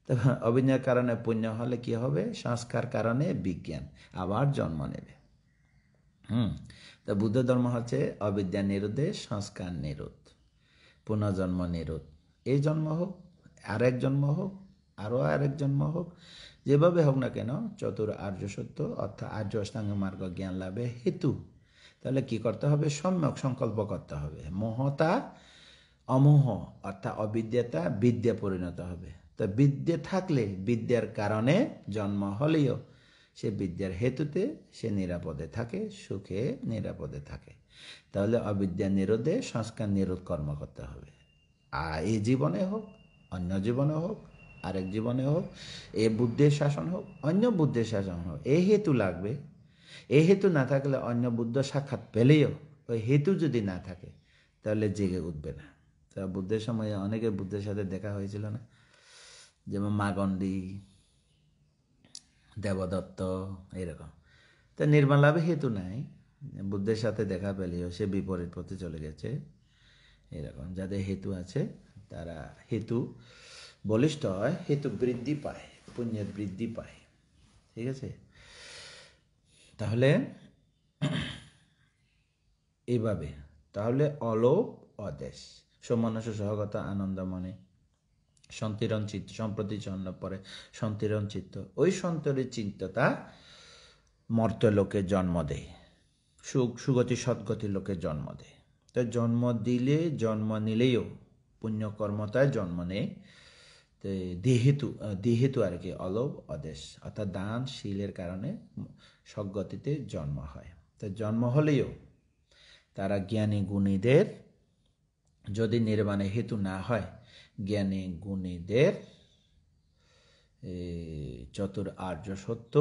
তো অবিদ্যার কারণে পুণ্য হলে কি হবে? সংস্কার কারণে বিজ্ঞান আবার জন্ম নেবে। তো বুদ্ধ ধর্ম হচ্ছে অবিদ্যা নিরোধে সংস্কার নিরোধ, পুনর্জন্ম নিরোধ। এই জন্ম হোক, আরেক জন্ম হোক, আরও আরেক জন্ম হোক, যেভাবে হোক না কেন চতুর আর্য সত্য অর্থাৎ আর্য অষ্টাঙ্গ মার্গ জ্ঞান লাভে হেতু। তাহলে কি করতে হবে? সম্যক সংকল্প করতে হবে। মোহতা অমোহ অর্থাৎ অবিদ্যাতা বিদ্যা পরিণত হবে। তো বিদ্যা থাকলে, বিদ্যার কারণে জন্ম হলেও সে বিদ্যার হেতুতে সে নিরাপদে থাকে, সুখে নিরাপদে থাকে। তাহলে অবিদ্যা নিরোধে সংস্কার নিরোধ কর্ম করতে হবে। আর এই জীবনে হোক, অন্য জীবনে হোক, আরেক জীবনে হোক, এ বুদ্ধের শাসন হোক, অন্য বুদ্ধের শাসন হোক, এই হেতু লাগবে। এই হেতু না থাকলে অন্য বুদ্ধ সাক্ষাৎ পেলেও ওই হেতু যদি না থাকে তাহলে জেগে উঠবে না। তা বুদ্ধের সময়ে অনেকে বুদ্ধের সাথে দেখা হয়েছিল না, যেমন মাগন্ডী, দেবদত্ত, এরকম। তা নির্মাণ লাভে হেতু নাই, বুদ্ধের সাথে দেখা পেলেও সে বিপরীত পথে চলে গেছে। এরকম যাদের হেতু আছে তারা হেতু বলিষ্ঠ হয়, হেতু বৃদ্ধি পায়, পুণ্যের বৃদ্ধি পায়। ঠিক আছে? তাহলে এইভাবে, তাহলে অলোভ, অদেশ, সমনস সহগত আনন্দমনে, সন্তিরণ চিত্ত, সম্প্রতি জন্ম পরে সন্তিরণ চিত্ত, ওই সন্তরের চিত্ততা মর্ত্যলোকে জন্ম দেয়, সুগতি সদ্গতি লোকে জন্ম দেয়। তো জন্ম নিলেও পুণ্যকর্মতায় জন্ম নেয়। তো দেহেতু আর কি অলোভ, অদেশ অর্থাৎ দান শীলের কারণে সদ্গতিতে জন্ম হয়। তো জন্ম হলেও তারা জ্ঞানী গুণীদের, যদি নির্বাণে হেতু না হয়, জ্ঞানী গুণীদের চতুর আর্য সত্য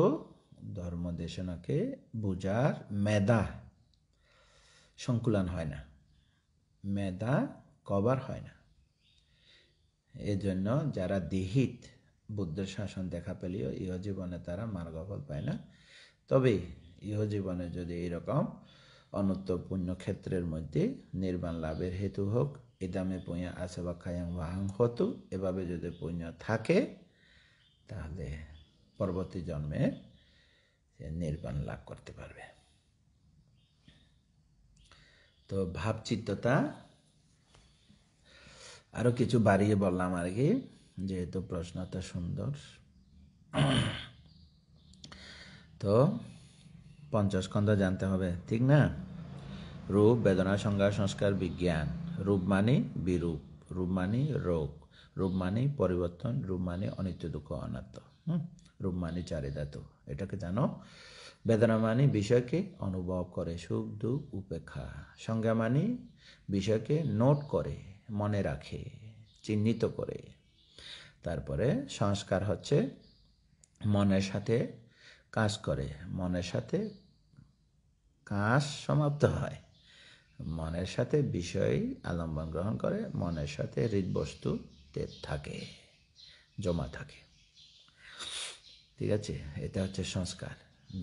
ধর্ম দেশনাকে বুঝার মেধা সংকুলন হয় না, মেধা কভার হয় না। এজন্য যারা দেহিত বুদ্ধের শাসন দেখা পেলেও ইহজীবনে তারা মার্গফল পায় না। তবে ইহজীবনে যদি এরকম অনন্ত পুণ্য ক্ষেত্রের মধ্যে নির্বাণ লাভের হেতু হোক, ইদামে পুণ্য আছে বা খায়াং বাহাং হতু, এভাবে যদি পুণ্য থাকে তাহলে পরবর্তী জন্মে নির্বাণ লাভ করতে পারবে। তো ভাবচিত্ততা আরো কিছু বাড়িয়ে বললাম আর কি, যেহেতু প্রশ্নটা সুন্দর। তো পঞ্চস্কন্ধ জানতে হবে, ঠিক না? রূপ, বেদনা, সংজ্ঞা, সংস্কার, বিজ্ঞান। রূপ মানে বিরূপ, রূপ মানে রোগ, রূপ মানে পরিবর্তন, রূপ মানে অনিত্য দুঃখ অনাত্ম, রূপ মানে চারিধাতু, এটাকে জানো। বেদনা মানে বিষয়কে অনুভব করে, সুখ দুঃখ উপেক্ষা। সংজ্ঞা মানে বিষয়কে নোট করে, মনে রাখে, চিহ্নিত করে। তারপরে সংস্কার হচ্ছে মনের সাথে কাজ করে, মনের সাথে কাজ সমাপ্ত হয়, মনের সাথে বিষয় আলম্বন গ্রহণ করে, মনের সাথে হৃদবস্তুতে থাকে, জমা থাকে। ঠিক আছে, এটা হচ্ছে সংস্কার।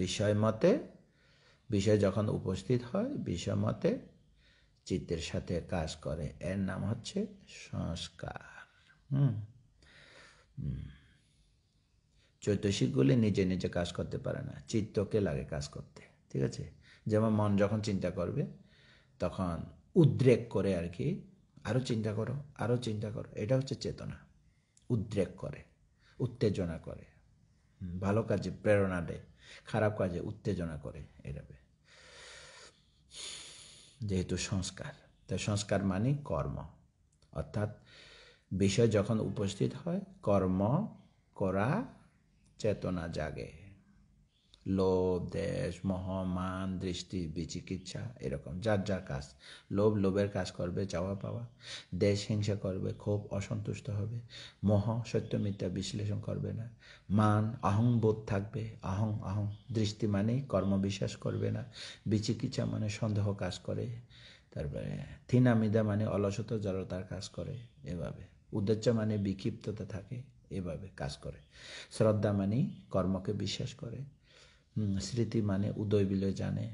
বিষয় মতে, বিষয় যখন উপস্থিত হয় বিষয় মতে চিত্তের সাথে কাজ করে, এর নাম হচ্ছে সংস্কার। চৈতসিকগুলি নিজে নিজে কাজ করতে পারে না, চিত্তকে লাগে কাজ করতে। ঠিক আছে, যেমন মন যখন চিন্তা করবে তখন উদ্রেক করে আর কি, আরও চিন্তা করো, আরও চিন্তা করো, এটা হচ্ছে চেতনা। উদ্রেক করে, উত্তেজনা করে, ভালো কাজে প্রেরণা দেয়, খারাপ কাজে উত্তেজনা করে, এভাবে। যেহেতু সংস্কার, তাই সংস্কার মানে কর্ম, অর্থাৎ বিষয় যখন উপস্থিত হয় কর্ম করা চেতনা জাগে। লোভ, দেশ, মোহ, মান, দৃষ্টি, বিচিকিচ্ছা, এরকম যার যার কাজ। লোভ লোভের কাজ করবে, চাওয়া পাওয়া। দেশ হিংসা করবে, ক্ষোভ অসন্তুষ্ট হবে। মোহ সত্য মিথ্যা বিশ্লেষণ করবে না। মান অহংবোধ থাকবে, অহং অহং। দৃষ্টি মানে কর্মবিশ্বাস করবে না। বিচিকিচ্ছা মানে সন্দেহ কাজ করে। তারপরে থিনামিদা মানে অলসতা জড়তার কাজ করে, এভাবে। উদ্দেশ্য মানে বিক্ষিপ্ততা থাকে, এভাবে কাজ করে। শ্রদ্ধা মানে কর্মকে বিশ্বাস করে। স্মৃতি মানে উদয় বিলয় জানে,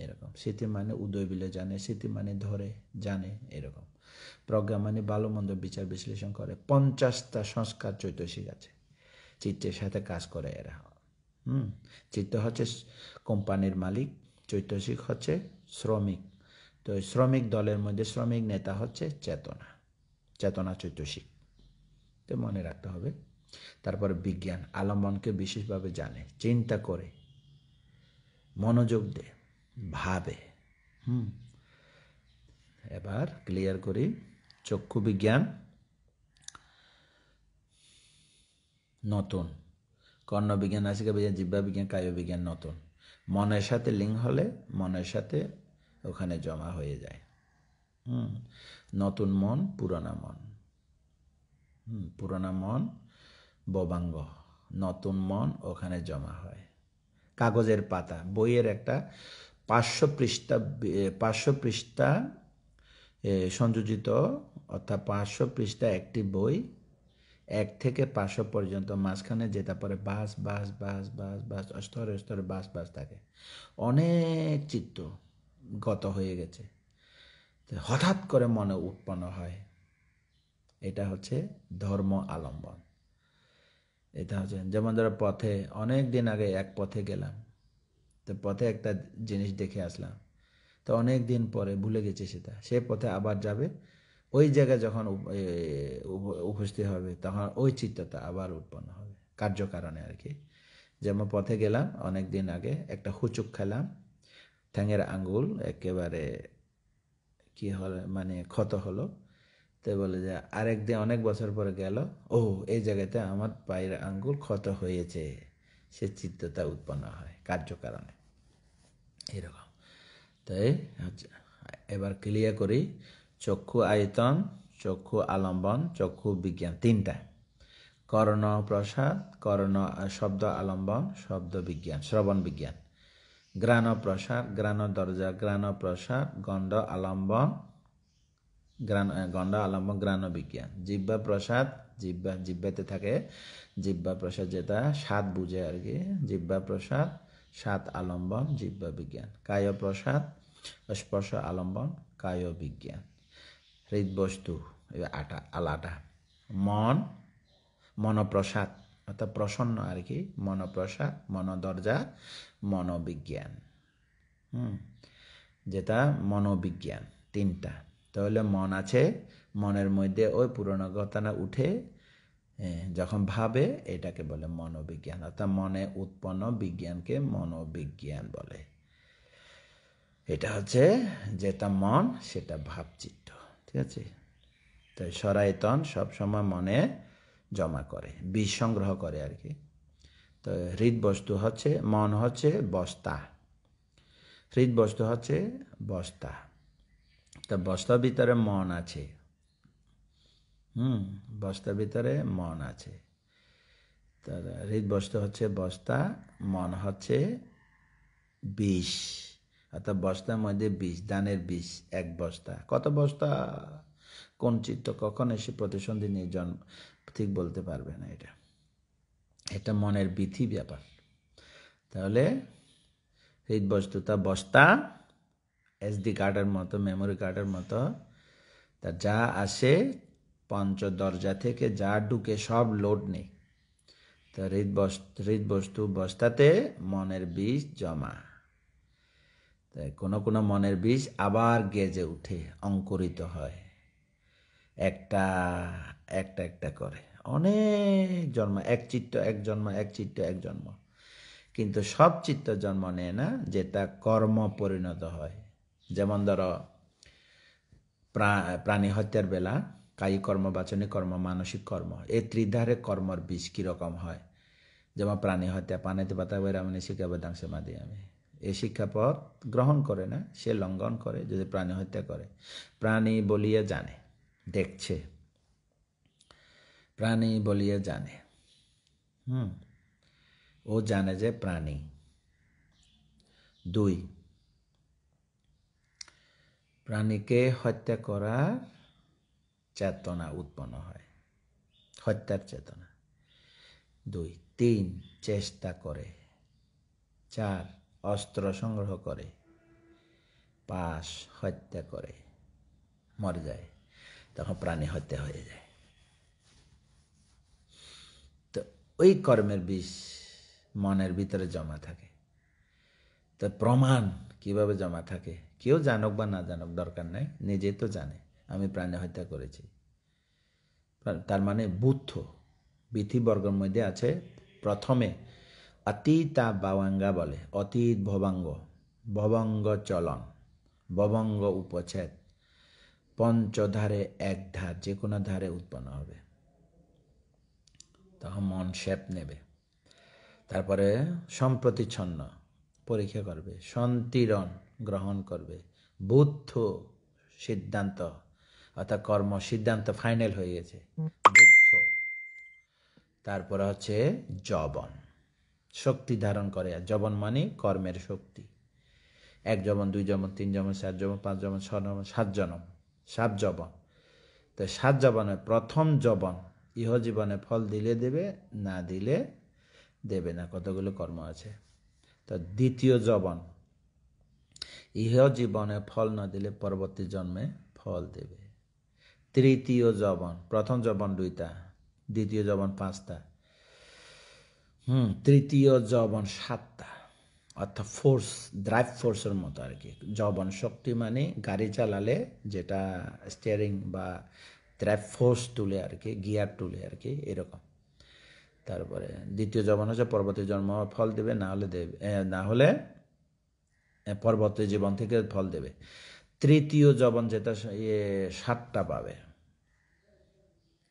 এরকম। স্মৃতি মানে উদয় বিলয় জানে, স্মৃতি মানে ধরে জানে, এরকম। প্রজ্ঞা মানে ভালো মন্দ বিচার বিশ্লেষণ করে। 50টা সংস্কার চৈতসিক আছে, চিত্তের সাথে কাজ করে এরা। চিত্ত হচ্ছে কোম্পানির মালিক, চৈতসিক হচ্ছে শ্রমিক। তো শ্রমিক দলের মধ্যে শ্রমিক নেতা হচ্ছে চেতনা, চেতনা চৈতসিক, তো মনে রাখতে হবে। তারপর বিজ্ঞান আলম্বনকে বিশেষভাবে জানে, চিন্তা করে, মনোযোগ দে, ভাবে। এবার ক্লিয়ার করি। চক্ষু বিজ্ঞান নতুন, কর্ণ বিজ্ঞান, নাসিকা বিজ্ঞান, জিহ্বা বিজ্ঞান, কায় বিজ্ঞান নতুন। মনের সাথে লিঙ্ক হলে মনের সাথে ওখানে জমা হয়ে যায়। নতুন মন, পুরানা মন। পুরানা মন ববাঙ্গ, নতুন মন ওখানে জমা হয়। কাগজের পাতা, বইয়ের একটা 500 পৃষ্ঠা সংযোজিত, অর্থাৎ 500 পৃষ্ঠা একটি বই, 1 থেকে 500 পর্যন্ত, মাঝখানে যেটা পরে বাস বাস বাস বাস বাস, স্তরে স্তরে বাস বাস থাকে, অনেক চিত্ত গত হয়ে গেছে, হঠাৎ করে মনে উৎপন্ন হয়। এটা হচ্ছে ধর্ম আলম্বন। এটা হচ্ছে যেমন ধরো পথে, অনেক দিন আগে এক পথে গেলাম, তো পথে একটা জিনিস দেখে আসলাম, তো অনেক দিন পরে ভুলে গেছে সেটা, সে পথে আবার যাবে, ওই জায়গায় যখন উপস্থিত হবে তখন ওই চিত্তটা আবার উৎপন্ন হবে, কার্যকারণে আর কি। যেমন পথে গেলাম অনেক দিন আগে, একটা হুচুক খেলাম, ঠ্যাঙের আঙ্গুল একেবারে কি হলো, মানে ক্ষত হলো, তো বলে যে আরেক দিন অনেক বছর পরে গেল, ও এই জায়গাতে আমার পায়ের আঙ্গুল ক্ষত হয়েছে, সে চিত্ততা উৎপন্ন হয় কার্যকারণে, এরকম। তাই এবার ক্লিয়ার করি। চক্ষু আয়তন, চক্ষু আলম্বন, চক্ষু বিজ্ঞান, 3টা। কর্ণ প্রসাদ, কর্ণ শব্দ আলম্বন, শব্দ বিজ্ঞান, শ্রবণ বিজ্ঞান। ঘ্রাণ প্রসাদ, ঘ্রাণ দরজা, ঘ্রাণ প্রসাদ, গন্ধ আলম্বন, গন্ধ আলম্বন, ঘ্রাণ বিজ্ঞান। জিহ্বা প্রসাদ, জিহ্বাতে থাকে, জিহ্বা প্রসাদ যেটা স্বাদ বুঝে আর কি, জিহ্বা প্রসাদ, স্বাদ আলম্বন, জিহ্বা বিজ্ঞান। কায় প্রসাদ, স্পর্শ আলম্বন কায় বিজ্ঞান। হৃদবস্তু আলাদা। মন মনপ্রসাদ অর্থাৎ প্রসন্ন আর কি, মনপ্রসাদ, মনোদরজা, মনোবিজ্ঞান। যেটা মনোবিজ্ঞান তিনটা। তাহলে মন আছে, মনের মধ্যে ওই পুরনো ঘটনা উঠে যখন ভাবে, এটাকে বলে মনোবিজ্ঞান, অর্থাৎ মনে উৎপন্ন বিজ্ঞানকে মনোবিজ্ঞান বলে। এটা হচ্ছে যেটা মন, সেটা ভাবচিত্র। ঠিক আছে, তাই সরায়তন সবসময় মনে জমা করে, বীজ সংগ্রহ করে আর কি। তো হৃদবস্তু হচ্ছে, মন হচ্ছে বস্তা, হৃদবস্তু হচ্ছে বস্তা। তা বস্তার ভিতরে মন আছে। বস্তার ভিতরে মন আছে। তার হৃদবস্তু হচ্ছে বস্তা, মন হচ্ছে বিষ, অর্থাৎ বস্তার মধ্যে বিষ, ধানের বিষ। এক বস্তা, কত বস্তা কোন চিত্ত কখন এসে প্রতিসন্ধি নিয়ে জন্ম, ঠিক বলতে পারবে না। এটা মনের বিধি ব্যাপার। তাহলে হৃদবস্তুটা বস্তা, SD কার্ডের মতো, মেমোরি কার্ডের মতো। তা যা আসে পঞ্চ দরজা থেকে, যা ঢুকে সব লোড নেই। তো হৃদবস্তু বস্তাতে মনের বীজ জমা। তাই কোনো কোনো মনের বীজ আবার গেজে উঠে, অঙ্কুরিত হয়, একটা একটা করে অনেক জন্ম, এক চিত্ত এক জন্ম, এক চিত্ত এক জন্ম। কিন্তু সব চিত্ত জন্ম নেয় না, যেটা কর্ম পরিণত হয়। যেমন ধরো প্রাণী হত্যার বেলা কায়িক কর্ম, বাচনিক কর্ম, মানসিক কর্ম, এই ত্রিধারে কর্মর বীজ কীরকম হয়। যেমন প্রাণী হত্যা, পানিতে পাতা বৈরামণি শিক্ষাপদাংশে মাদি আমি, এই শিক্ষাপদ গ্রহণ করে না, সে লঙ্ঘন করে যদি প্রাণী হত্যা করে। প্রাণী বলিয়া জানে, দেখছে, প্রাণী বলিয়া জানে। ও জানে যে প্রাণী। 2, প্রাণীকে হত্যা করার চেতনা উৎপন্ন হয়, হত্যার চেতনা। 2, 3, চেষ্টা করে। 4, অস্ত্র সংগ্রহ করে। 5, হত্যা করে, মরে যায়, তখন প্রাণী হত্যা হয়ে যায়। তো ওই কর্মের বিষ মনের ভিতরে জমা থাকে। তো প্রমাণ কিভাবে জমা থাকে, কেউ জানুক বা না জানুক দরকার নাই, নিজে তো জানে আমি প্রাণী হত্যা করেছি। তার মানে বুদ্ধ বিধিবর্গের মধ্যে আছে, প্রথমে অতীতা ভাবাঙ্গা বলে, অতীত ভবাঙ্গ, ভবঙ্গ চলন, ভবঙ্গ উপচ্ছেদ, পঞ্চধারে এক ধার, যে কোনো ধারে উৎপন্ন হবে, তখন মন শেপ নেবে। তারপরে সম্প্রতিচ্ছন্ন পরীক্ষা করবে, সন্তিরণ গ্রহণ করবে, বুদ্ধ সিদ্ধান্ত, অর্থাৎ কর্ম সিদ্ধান্ত ফাইনাল হয়ে গেছে, বুদ্ধ। তারপরে হচ্ছে যবন, শক্তি ধারণ করে। যবন মানে কর্মের শক্তি। 1 যবন, 2 যবন, 3 যবন, 4 যবন, 5 যবন, 6 যবন, 7 যবন, 7 যবন। তো 7 যবনের প্রথম যবন ইহজীবনে ফল দিলে দেবে, না দিলে দেবে না, কতগুলো কর্ম আছে। তো দ্বিতীয় যবন ইহজীবনে ফল না দিলে পরবর্তী জন্মে ফল দেবে। তৃতীয় যবন, প্রথম যবন 2টা, দ্বিতীয় যবন 5টা, তৃতীয় যবন 7টা, অর্থাৎ ফোর্স, ড্রাইভ ফোর্সের মতো আর কি। যবন শক্তি মানে গাড়ি চালালে যেটা স্টিয়ারিং বা ড্রাইভ ফোর্স তুলে আর কি, গিয়ার তুলে আর কি, এরকম। তারপরে দ্বিতীয় যবন হচ্ছে পরবর্তী জন্ম ফল দেবে, না হলে দেবে, না হলে পরবর্তী জীবন থেকে ফল দেবে। তৃতীয় যবন যেটা 7টা পাবে,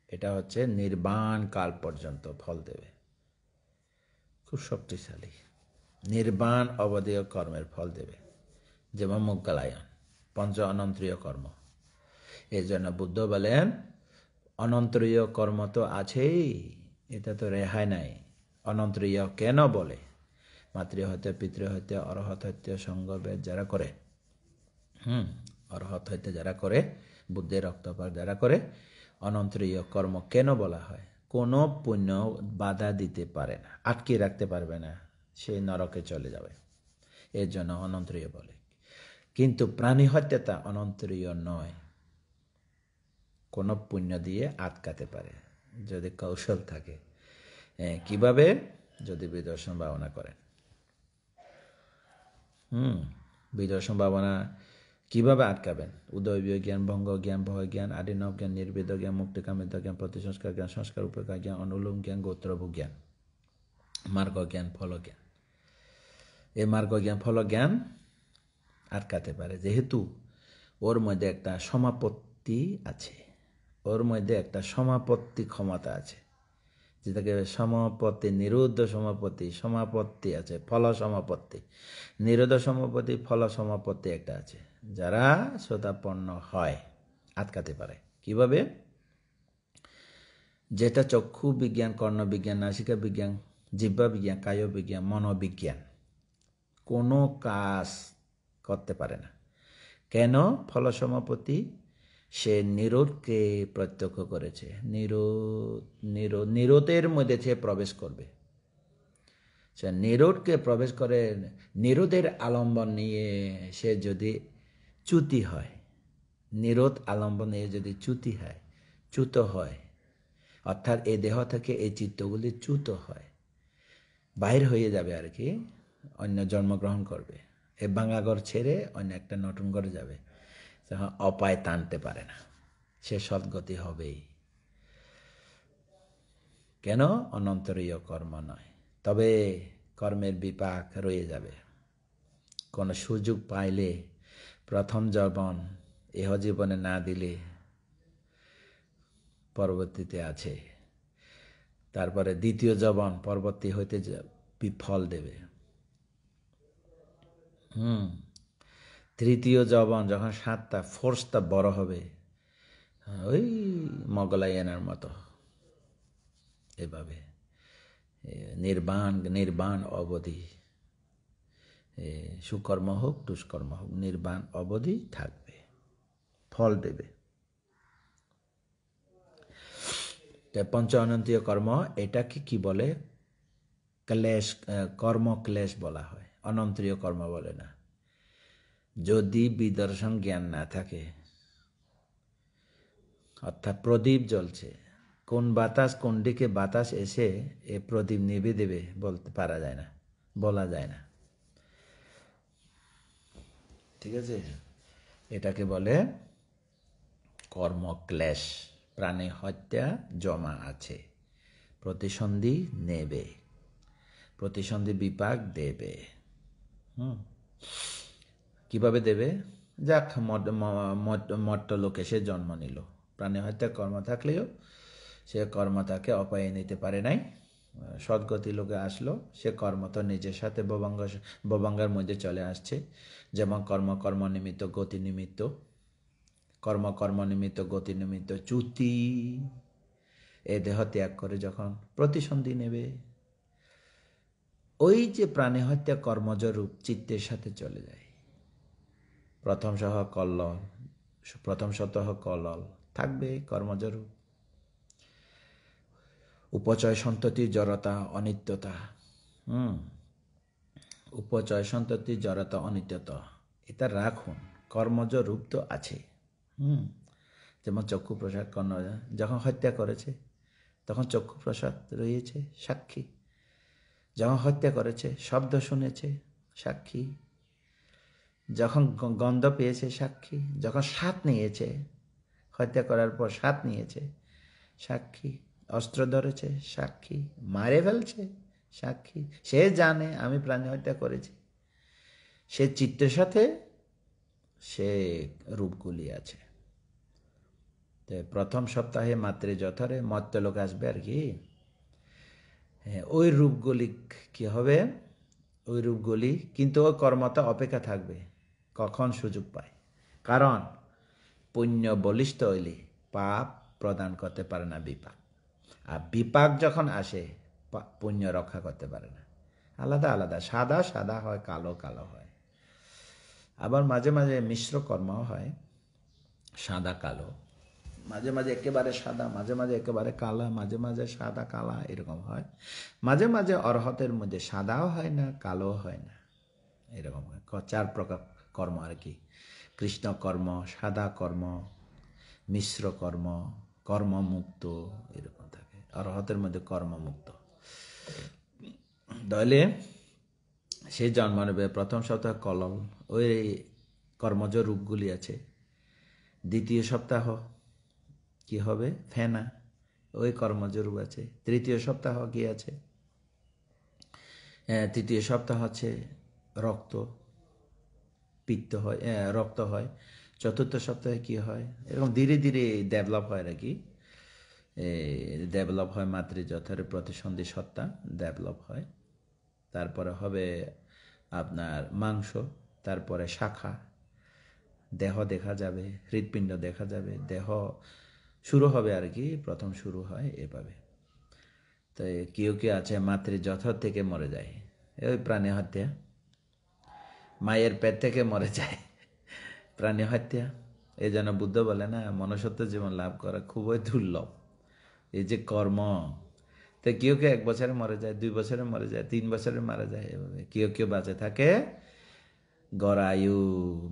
এটা হচ্ছে নির্বাণ কাল পর্যন্ত ফল দেবে, খুব শক্তিশালী, নির্বাণ অবধেয় কর্মের ফল দেবে। যেমন মোক্ষালয়ন, পঞ্চ অনন্তরীয় কর্ম। এই জন্য বুদ্ধ বলেন অনন্তরীয় কর্ম তো আছেই, এটা তো রেহাই নাই। অনন্তরীয় কেন বলে? মাতৃ হত্যা, পিতৃ হত্যা, অরহত হত্যা, সঙ্গবেদ যারা করে, অরহত হত্যা যারা করে, বুদ্ধের রক্তপাত যারা করে, অনন্তরীয় কর্ম কেন বলা হয়? কোনো পুণ্য বাধা দিতে পারে না, আটকে রাখতে পারবে না, সে নরকে চলে যাবে, এর জন্য অনন্তরীয় বলে। কিন্তু প্রাণী হত্যাটা অনন্তরীয় নয়, কোনো পুণ্য দিয়ে আটকাতে পারে যদি কৌশল থাকে। কিভাবে? যদি বিদর্শন ভাবনা করেন। বিদর্শন ভাবনা কিভাবে আটকাবেন? উদয় জ্ঞান, ভঙ্গ জ্ঞান, ভয় জ্ঞান, আদিনব জ্ঞান, নির্বেদ জ্ঞান, মুক্তিকামিত জ্ঞান, প্রতিসংস্কার জ্ঞান, সংস্কার উপেক্ষা জ্ঞান, অনুলোম জ্ঞান, গোত্রভোগ জ্ঞান, মার্গ জ্ঞান, ফল জ্ঞান। এই মার্গ জ্ঞান, ফল জ্ঞান আটকাতে পারে, যেহেতু ওর মধ্যে একটা সমাপত্তি আছে, ওর মধ্যে একটা সমাপত্তি ক্ষমতা আছে, যেটাকে সমাপত্তি, নিরুদ্ধ সমাপত্তি, সমাপত্তি আছে, ফল সমাপত্তি, নিরোধ সমাপত্তি, ফল সমাপত্তি একটা আছে, যারা শ্রোতাপন্ন হয় আটকাতে পারে। কিভাবে? যেটা চক্ষু বিজ্ঞান, কর্ণ বিজ্ঞান, নাসিকা বিজ্ঞান, জিহ্বা বিজ্ঞান, কায় বিজ্ঞান, মনোবিজ্ঞান কোনো কাজ করতে পারে না। কেন? ফল সমাপত্তি, সে নিরোধকে প্রত্যক্ষ করেছে, নিরোধের মধ্যে সে প্রবেশ করবে। সে নিরোধকে প্রবেশ করে, নিরোধের আলম্বন নিয়ে সে যদি চ্যুতি হয়, নিরোধ আলম্বন নিয়ে যদি চ্যুতি হয়, চ্যুত হয়, অর্থাৎ এই দেহ থেকে এই চিত্তগুলি চ্যুত হয়, বাহির হয়ে যাবে আর কি, অন্য জন্মগ্রহণ করবে, এই বাঙ্গাঘর ছেড়ে অন্য একটা নতুন ঘরে যাবে, তখন অপায় টানতে পারে না, সে সদ্গতি হবেই। কেন? অনন্তরীয় কর্ম নয়। তবে কর্মের বিপাক রয়ে যাবে। কোনো সুযোগ পাইলে, প্রথম যৌবন এহ জীবনে না দিলে পরবর্তীতে আছে, তারপরে দ্বিতীয় যৌবন পরবর্তী হইতে ফল দেবে। তৃতীয় যৌবন যখন 7টা ফোর্সটা বড় হবে, ওই মোগলাইয়ানের মতো এভাবে নির্বাণ অবধি, সুকর্ম হোক দুষ্কর্ম হোক, নির্বাণ অবধি থাকবে, ফল দেবে। পঞ্চ অনন্তীয় কর্ম, এটাকে কি বলে? ক্লেশ, কর্ম ক্লেশ বলা হয়, অনন্তরীয় কর্ম বলে না। যদি বিদর্শন জ্ঞান না থাকে, অর্থাৎ প্রদীপ জ্বলছে, কোন বাতাস, কোন দিকে বাতাস এসে এ প্রদীপ নিভে দেবে বলতে পারা যায় না, বলা যায় না। ঠিক আছে? এটাকে বলে কর্মক্লেশ। প্রাণী হত্যা জমা আছে, প্রতিসন্ধি নেবে, প্রতিসন্ধি বিপাক দেবে। কিভাবে দেবে? যাক, মর্ত লোকে সে জন্ম নিল, প্রাণী হত্যা কর্ম থাকলেও সে কর্ম তাকে অপায়ে নিতে পারে নাই, সদ্গতি লোকে আসলো, সে কর্ম তো নিজের সাথে ভবঙ্গার মধ্যে চলে আসছে। যেমন কর্ম নিমিত্ত, গতি নিমিত্ত, কর্ম নিমিত্ত, গতি নিমিত্ত চ্যুতি, এ দেহ ত্যাগ করে যখন প্রতিসন্ধি নেবে, ওই যে প্রাণী হত্যা কর্মজ রূপ চিত্তের সাথে চলে যায়। প্রথম শতঃ কলল থাকবে কর্মজ রূপ। উপচয় সন্ততি জড়তা অনিত্যতা, উপচয় সন্ততি জড়তা অনিত্যতা, এটা রাখুন, কর্মজ রূপ তো আছে। যেমন চক্ষু প্রসাদ, কর্ণ যখন হত্যা করেছে তখন চক্ষু প্রসাদ রয়েছে সাক্ষী, যখন হত্যা করেছে শব্দ শুনেছে সাক্ষী, যখন গন্ধ পেয়েছে সাক্ষী, যখন স্বাদ নিয়েছে, হত্যা করার পর স্বাদ নিয়েছে সাক্ষী, অস্ত্র ধরেছে সাক্ষী, মারে ফেলছে সাক্ষী, সে জানে আমি প্রাণী হত্যা করেছি, সে চিত্তের সাথে সে রূপগুলি আছে। তো প্রথম সপ্তাহে মাত্রে যথারে মর্ত্যলোক আসবে আর কি, ওই রূপগুলি কি হবে? ওই রূপগুলি কিন্তু ওই কর্মটা অপেক্ষা থাকবে কখন সুযোগ পায়, কারণ পুণ্য বলিষ্ঠ হইলে পাপ প্রদান করতে পারে না বিপাক, আর বিপাক যখন আসে পুণ্য রক্ষা করতে পারে না। আলাদা আলাদা, সাদা সাদা হয়, কালো কালো হয়, আবার মাঝে মাঝে মিশ্র কর্ম হয়, সাদা কালো, মাঝে মাঝে একেবারে সাদা, মাঝে মাঝে একেবারে কালা, মাঝে মাঝে সাদা কালা, এরকম হয়। মাঝে মাঝে অরহতের মধ্যে সাদাও হয় না, কালো হয় না, এরকম হয়। 4 প্রকার কর্ম আর কি, কৃষ্ণ কর্ম, সাদা কর্ম, মিশ্র কর্ম, কর্মমুক্ত, এরকম থাকে। অরহতের মধ্যে কর্মমুক্ত। তাহলে সে জন্ম নেবে প্রথম সপ্তাহ কলল, ওই কর্মজ রূপগুলি আছে। দ্বিতীয় সপ্তাহ কি হবে? ফেনা, ওই কর্মজ রূপ আছে। তৃতীয় সপ্তাহ কি আছে? তৃতীয় সপ্তাহ হচ্ছে রক্ত, পিত্ত হয়, রক্ত হয়। চতুর্থ সপ্তাহে কি হয়? এরকম ধীরে ধীরে ডেভেলপ হয় আর কি। ডেভেলপ হয় মাতৃজঠরে প্রতিসন্ধি সত্তা ডেভেলপ হয়। তারপরে হবে আপনার মাংস, তারপরে শাখা, দেহ দেখা যাবে, হৃৎপিণ্ড দেখা যাবে, দেহ শুরু হবে আর কি। প্রথম শুরু হয় এভাবে। তো কেউ কেউ আছে মাতৃজঠর থেকে মরে যায়, ওই প্রাণী হত্যা। মায়ের পেট থেকে মরে যায়, প্রাণী হত্যা। এই জন্য বুদ্ধ বলে না, মনুষ্যত্ব জীবন লাভ করা খুবই দুর্লভ। এই যে কর্ম, তো কেউ কেউ 1 বছরে মরে যায়, 2 বছরে মরে যায়, 3 বছরে মারা যায়, এভাবে কেউ কেউ বাঁচে থাকে গড় আয়ু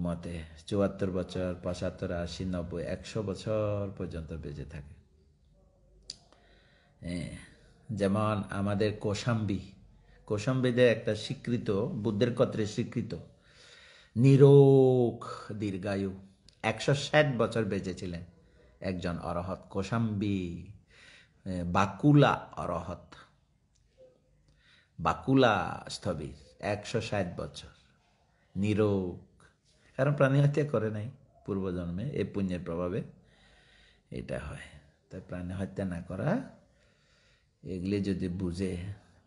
মতে 74 বছর, 75, 80, 90, 100 বছর পর্যন্ত বেঁচে থাকে। যেমন আমাদের কোশাম্বীদের একটা স্বীকৃত, বুদ্ধের কর্তৃক স্বীকৃত নিরোগ দীর্ঘায়ু, 160 বছর বেঁচেছিলেন একজন অরহত, কোশাম্বী বাকুলা অরহত, বাকুলা স্থবির, 160 বছর নিরোগ। কারণ প্রাণী হত্যা করে নাই পূর্বজন্মে, এই পুণ্যের প্রভাবে এটা হয়। তাই প্রাণী হত্যা না করা, এগুলি যদি বুঝে,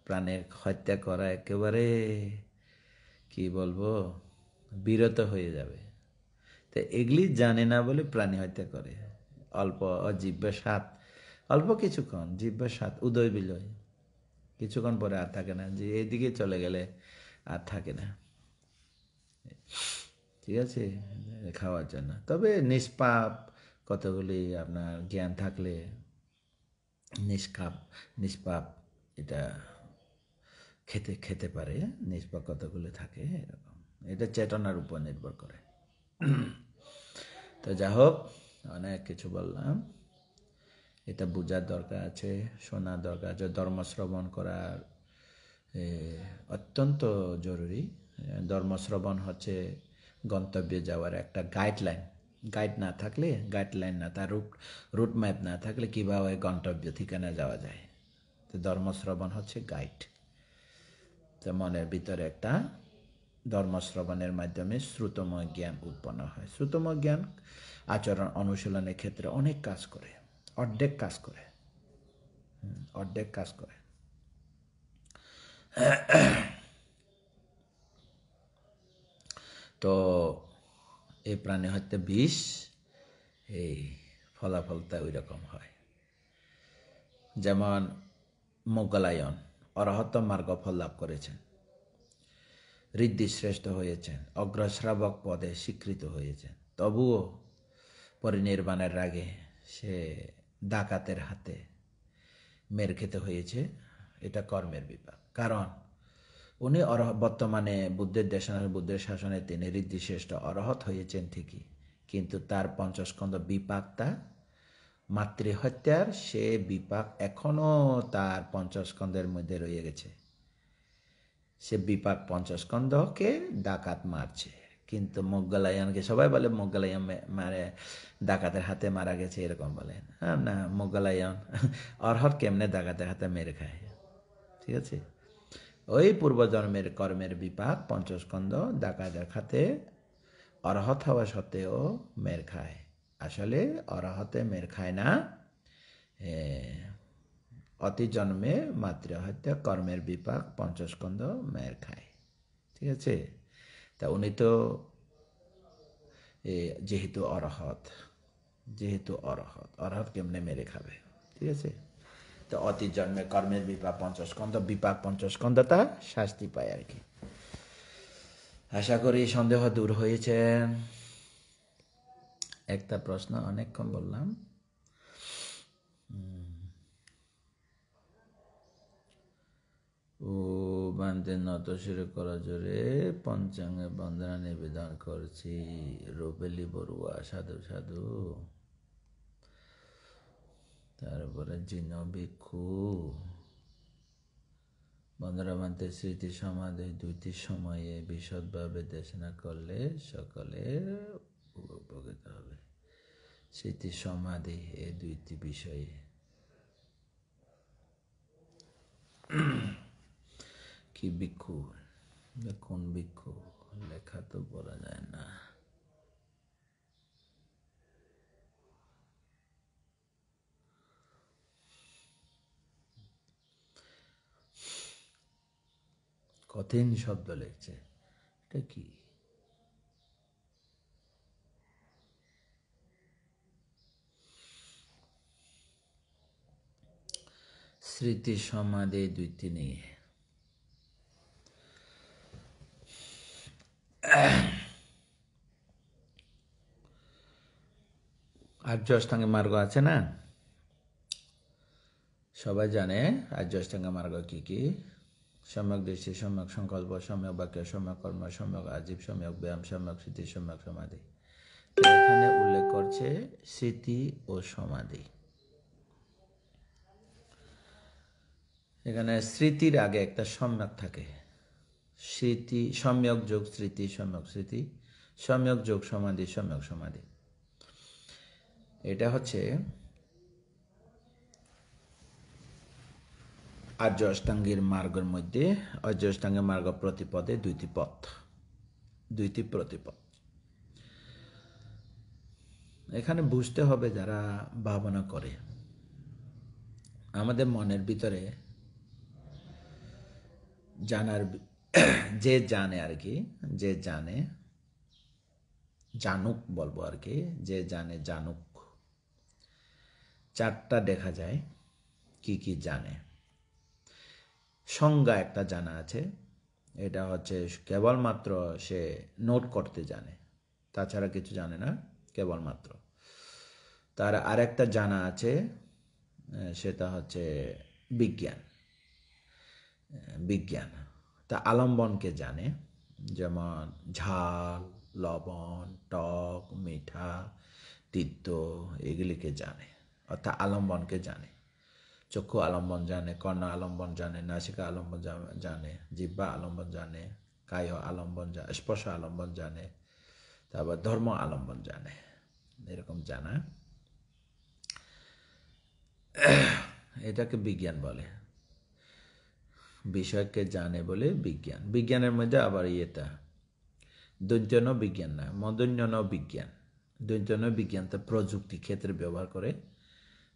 প্রাণের হত্যা করা একেবারে কি বলবো বিরত হয়ে যাবে। তো এগুলি জানে না বলে প্রাণী হত্যা করে। অল্প জিহ্বা স্বাদ, অল্প কিছুক্ষণ জিহ্বা স্বাদ, উদয় বিলয়, কিছুক্ষণ পরে আর থাকে না, যে এইদিকে চলে গেলে আর থাকে না। ঠিক আছে, খাওয়ার জন্য। তবে নিষ্পাপ কতগুলি আপনার জ্ঞান থাকলে নিষ্পাপ এটা খেতে পারে, নিষ্পাপ কতগুলি থাকে এরকম। এটা চেতনার উপর নির্ভর করে। তো যা হোক, অনেক কিছু বললাম, এটা বোঝার দরকার আছে, শোনার দরকার আছে। ধর্ম শ্রবণ করার অত্যন্ত জরুরি। ধর্ম শ্রবণ হচ্ছে গন্তব্যে যাওয়ার একটা গাইডলাইন। গাইডলাইন না, তার রুট ম্যাপ না থাকলে কীভাবে গন্তব্য ঠিকানা যাওয়া যায়। তো ধর্ম শ্রবণ হচ্ছে গাইড। তো মনের ভিতরে একটা ধর্ম শ্রবণের মাধ্যমে শ্রুতময় জ্ঞান উৎপন্ন হয়। শ্রুতময় জ্ঞান আচরণ অনুশীলনের ক্ষেত্রে অনেক কাজ করে, অর্ধেক কাজ করে। তো এই প্রাণী হত্যা বিষ, এই ফলাফলটা ওই রকম হয়। যেমন মোগলায়ন অরহত মার্গ ফল লাভ করেছেন, ঋদ্ধি শ্রেষ্ঠ হয়েছেন, অগ্রশ্রাবক পদে স্বীকৃত হয়েছেন, তবুও পরিনির্বাণের রাগে সে ডাকাতের হাতে মেরে খেতে হয়েছে। এটা কর্মের বিপাক। কারণ উনি বর্তমানে বুদ্ধের শাসনে তিনি ঋদ্ধিশ্রেষ্ঠ অরহত হয়েছেন ঠিকই, কিন্তু তার পঞ্চস্কন্ধ বিপাকটা মাতৃহত্যার, সে বিপাক এখনো তার পঞ্চস্কন্ধের মধ্যে রয়ে গেছে। সে বিপাক পঞ্চস্কন্ধকে ডাকাত মারছে। কিন্তু মোগলায়নকে সবাই বলে মোগলায়ন মারে ডাকাতের হাতে মারা গেছে, এরকম বলেন। না, মোগলায়ন অরহত কেমনে ডাকাতের হাতে মেরে খায়? ঠিক আছে, ওই পূর্বজন্মের কর্মের বিপাক পঞ্চস্কন্ধ ডাকাতের হাতে অরহত হওয়া সত্ত্বেও মের খায়। আসলে অরহতে মের খায় না, অতি জন্মে মাতৃহত্যা কর্মের বিপাক পঞ্চস্কন্ধ মের খায়। ঠিক আছে, তা উনি তো যেহেতু অরহত কেমনে মেরে খাবে? ঠিক আছে, তো অতি জন্মে কর্মের বিপাক পঞ্চস্কন্ধতা শাস্তি পায় আর কি। আশা করি সন্দেহ দূর হয়েছে। একটা প্রশ্ন অনেকক্ষণ বললাম। ও শান্তি নত শিরে করা জোরে পঞ্চাঙ্গে বন্দনা নিবেদন করছি। রূপেলি বড়ুয়া সাধু সাধু। তারপরে জিন ভিক্ষু বন্দনা মানতে স্মৃতি সমাধি দুইটি সময়ে বিশদভাবে দেশনা করলে সকলের উপকৃত হবে। স্মৃতি সমাধি এই দুইটি বিষয়ে কি ভিক্ষু, কোন ভিক্ষু লেখা তো বলা যায় না। কঠিন শব্দ লিখছে, এটা কি? স্মৃতি সমাধি দুইটি নিয়ে আর্য অষ্টাঙ্গিক মার্গ আছে না, সবাই জানে আর্য অষ্টাঙ্গিক মার্গ কি কি। সম্যক দৃষ্টি, সম্যক সংকল্প, সম্যক বাক্য, সম্যক কর্ম, সম্যক আজীব, সম্যক ব্যায়াম, সম্যক স্মৃতি, সম্যক সমাধি। এখানে উল্লেখ করছে স্মৃতি ও সমাধি। এখানে স্মৃতির আগে একটা সম্যক থাকে। স্মৃতি সম্যক যোগ স্মৃতি, সম্যক স্মৃতি, সম্যক যোগ সমাধি, সম্যক সমাধি। এটা হচ্ছে আর্য অষ্টাঙ্গের মার্গের মধ্যে। আর্য অষ্টাঙ্গের মার্গ প্রতিপদে দুইটি পথ, দুইটি প্রতিপদ। এখানে বুঝতে হবে যারা ভাবনা করে, আমাদের মনের ভিতরে জানার, যে জানে আর কি, যে জানে জানুক বলবো আর কি, যে জানে জানুক। চারটা দেখা যায় কি কি জানে। সংজ্ঞা একটা জানা আছে, এটা হচ্ছে কেবলমাত্র সে নোট করতে জানে, তাছাড়া কিছু জানে না, কেবলমাত্র। তার আরেকটা জানা আছে, সেটা হচ্ছে বিজ্ঞান। বিজ্ঞান তা আলম্বনকে জানে, যেমন ঝাল, লবণ, টক, মিঠা, তিক্ত এগুলিকে জানে, অর্থাৎ আলম্বনকে জানে। চক্ষু আলম্বন জানে, কর্ণ আলম্বন জানে, নাসিকা আলম্বন জানে, জিহ্বা আলম্বন জানে, কায় আলম্বন জানে, স্পর্শ আলম্বন জানে, তারপর ধর্ম আলম্বন জানে। এরকম জানা, এটাকে বিজ্ঞান বলে। বিষয়কে জানে বলে বিজ্ঞান। বিজ্ঞানের মধ্যে আবার ইয়েটা দৈন্যন বিজ্ঞান না, মদন্যন বিজ্ঞান। দৈন্যন বিজ্ঞান তো প্রযুক্তি ক্ষেত্রে ব্যবহার করে,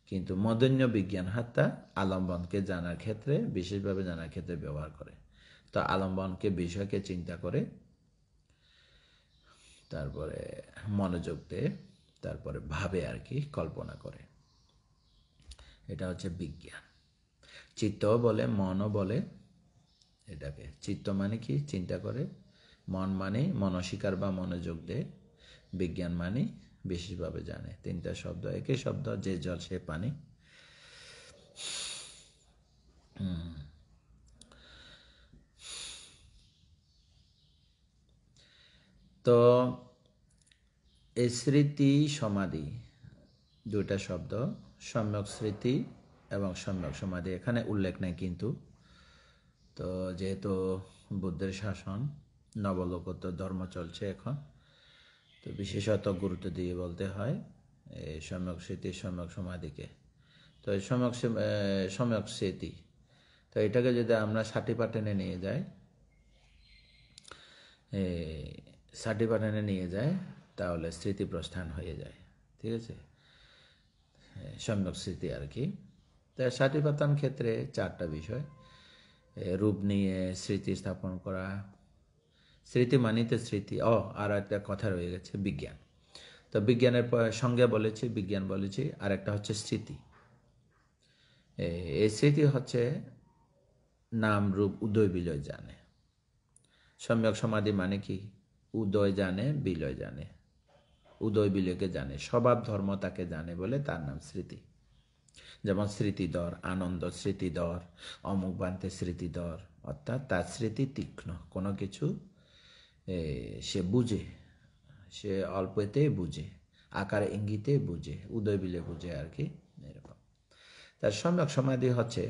কিন্তু মদন্য বিজ্ঞান হাত্তা আলম্বনকে জানার ক্ষেত্রে, বিশেষভাবে জানার ক্ষেত্রে ব্যবহার করে। তো আলম্বনকে বিষয়কে চিন্তা করে, তারপরে মনোযোগ দেয়, তারপরে ভাবে আর কি, কল্পনা করে। এটা হচ্ছে বিজ্ঞান। চিত্ত বলে, মনও বলে এটাকে। চিত্ত মানে কি? চিন্তা করে। মন মানে মনস্বীকার বা মনোযোগ দেয়। বিজ্ঞান মানে বিশেষভাবে জানে। তিনটা শব্দ, একই শব্দ, যে জল সে পানি। তো এই স্মৃতি সমাধি দুইটা শব্দ, সম্যক স্মৃতি এবং সম্যক সমাধি, এখানে উল্লেখ নেই কিন্তু। তো যেহেতু বুদ্ধের শাসন, নবলোকোত্তর ধর্ম চলছে এখন, তো বিশেষত গুরুত্ব দিয়ে বলতে হয় এই সম্যক স্মৃতি, সম্যক সমাধিকে। তো এই সম্যক স্মৃতি, তো এটাকে যদি আমরা সাটিপাটেনে নিয়ে যাই, সাটিপাটেনে নিয়ে যায়, তাহলে স্মৃতি প্রস্থান হয়ে যায়। ঠিক আছে, সম্যক স্মৃতি আর কি। তাই সাটিপাতান ক্ষেত্রে চারটা বিষয়, রূপ নিয়ে স্মৃতি স্থাপন করা, স্মৃতি মানিতে স্মৃতি। আর একটা কথা রয়ে গেছে, বিজ্ঞান। তো বিজ্ঞানের সঙ্গে বলেছি, বিজ্ঞান বলেছি, আর একটা হচ্ছে স্মৃতি। এই স্মৃতি হচ্ছে নাম রূপ উদয় বিলয় জানে। সম্যক সমাধি মানে কি? উদয় জানে, বিলয় জানে, উদয় বিলয়কে জানে, স্বভাব ধর্ম তাকে জানে বলে তার নাম স্মৃতি। যেমন স্মৃতিধর, আনন্দ স্মৃতিধর, অমুক বান্তে স্মৃতিধর, অর্থাৎ তার স্মৃতি তীক্ষ্ণ, কোনো কিছু সে বুঝে, সে অল্পতেই বুঝে, আকার ইঙ্গিতে বুঝে, উদয় বিলে বুঝে আর কি, এরকম। তার সম্যক সমাধি হচ্ছে,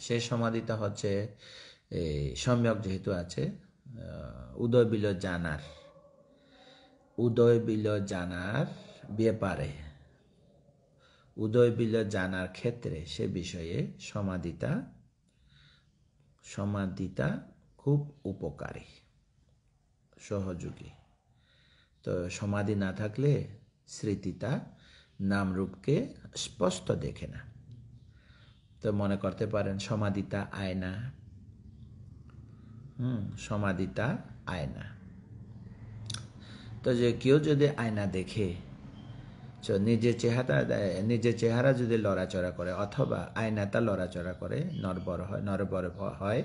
সেই সমাধিটা হচ্ছে সম্যক যেহেতু আছে, উদয় বিল জানার, উদয় বিল জানার ব্যাপারে, উদয় বিল জানার ক্ষেত্রে সে বিষয়ে সমাধিটা খুব উপকারী, সহযোগী। তো সমাধি না থাকলে স্মৃতিটা নামরূপকে স্পষ্ট দেখে না। তো মনে করতে পারেন সমাধিটা আয়না, সমাধিটা আয়না। তো যে কেউ যদি আয়না দেখে, তো নিজের চেহারা যদি লড়াচড়া করে অথবা আয়নাটা লড়াচড়া করে, নড়বড় হয়,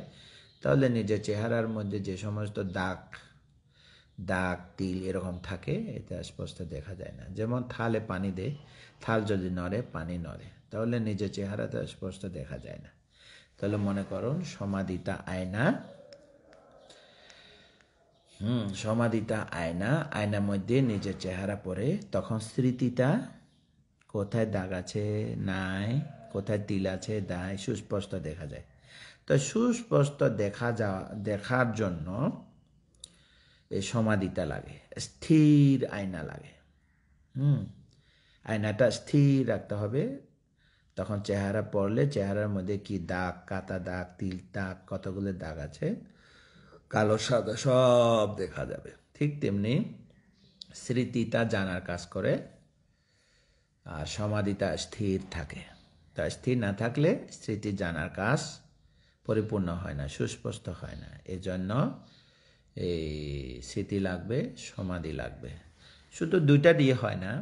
তাহলে নিজের চেহারার মধ্যে যে সমস্ত দাগ তিল এরকম থাকে, এটা স্পষ্ট দেখা যায় না। যেমন থালে পানি দেয়, থাল যদি নড়ে, পানি নড়ে, তাহলে নিজের চেহারাটা স্পষ্ট দেখা যায় না। তাহলে মনে করুন সমাধিটা আয়না, সমাধিটা আয়না, আয়নার মধ্যে নিজের চেহারা পড়ে, তখন স্মৃতিটা কোথায় দাগ আছে নাই, কোথায় তিল আছে নাই, সুস্পষ্ট দেখা যায়। তো সুস্পষ্ট দেখার জন্য এই সমাধিটা লাগে, স্থির আয়না লাগে। আয়নাটা স্থির রাখতে হবে, তখন চেহারা পড়লে চেহারার মধ্যে কি দাগ, কাটা দাগ, তিল দাগ, কতগুলো দাগ আছে, কালো সাদা সব দেখা যাবে। ঠিক তেমনি স্মৃতিটা জানার কাজ করে, আর সমাধিটা স্থির থাকে। তা স্থির না থাকলে স্মৃতি জানার কাজ পরিপূর্ণ হয় না, সুস্পষ্ট হয় না। এজন্য এই স্মৃতি লাগবে, সমাধি লাগবে। শুধু দুইটা দিয়ে হয় না,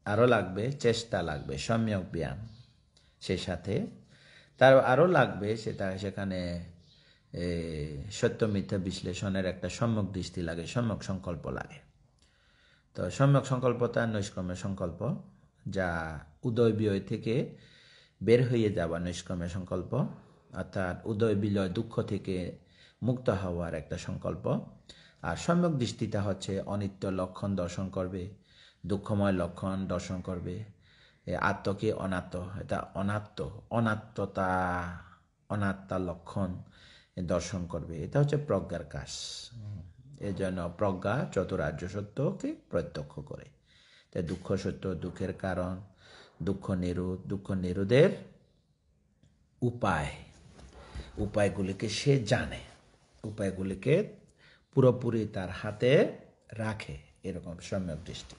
আরও লাগবে, চেষ্টা লাগবে, সম্যক ব্যায়াম। সেই সাথে তার আরও লাগবে, সেখানে সত্য মিথ্যা বিশ্লেষণের একটা সম্যক দৃষ্টি লাগে, সম্যক সংকল্প লাগে। তো সম্যক সংকল্পটা নৈষ্কর্ম্য সংকল্প, যা উদয় বিলয় থেকে বের হয়ে যাওয়া নৈষ্কর্ম্য সংকল্প, অর্থাৎ উদয় বিলয় দুঃখ থেকে মুক্ত হওয়ার একটা সংকল্প। আর সম্যক দৃষ্টিটা হচ্ছে অনিত্য লক্ষণ দর্শন করবে, দুঃখময় লক্ষণ দর্শন করবে, আত্মকে অনাত্ম, এটা অনাত্মা লক্ষণ দর্শন করবে। এটা হচ্ছে প্রজ্ঞার কাজ। এই জন্য প্রজ্ঞা চতুরার্য সত্যকে প্রত্যক্ষ করে। তাই দুঃখ সত্য, দুঃখের কারণ, দুঃখ নিরোধের উপায়গুলিকে সে জানে, উপায়গুলিকে পুরোপুরি তার হাতে রাখে, এরকম সম্যক দৃষ্টি।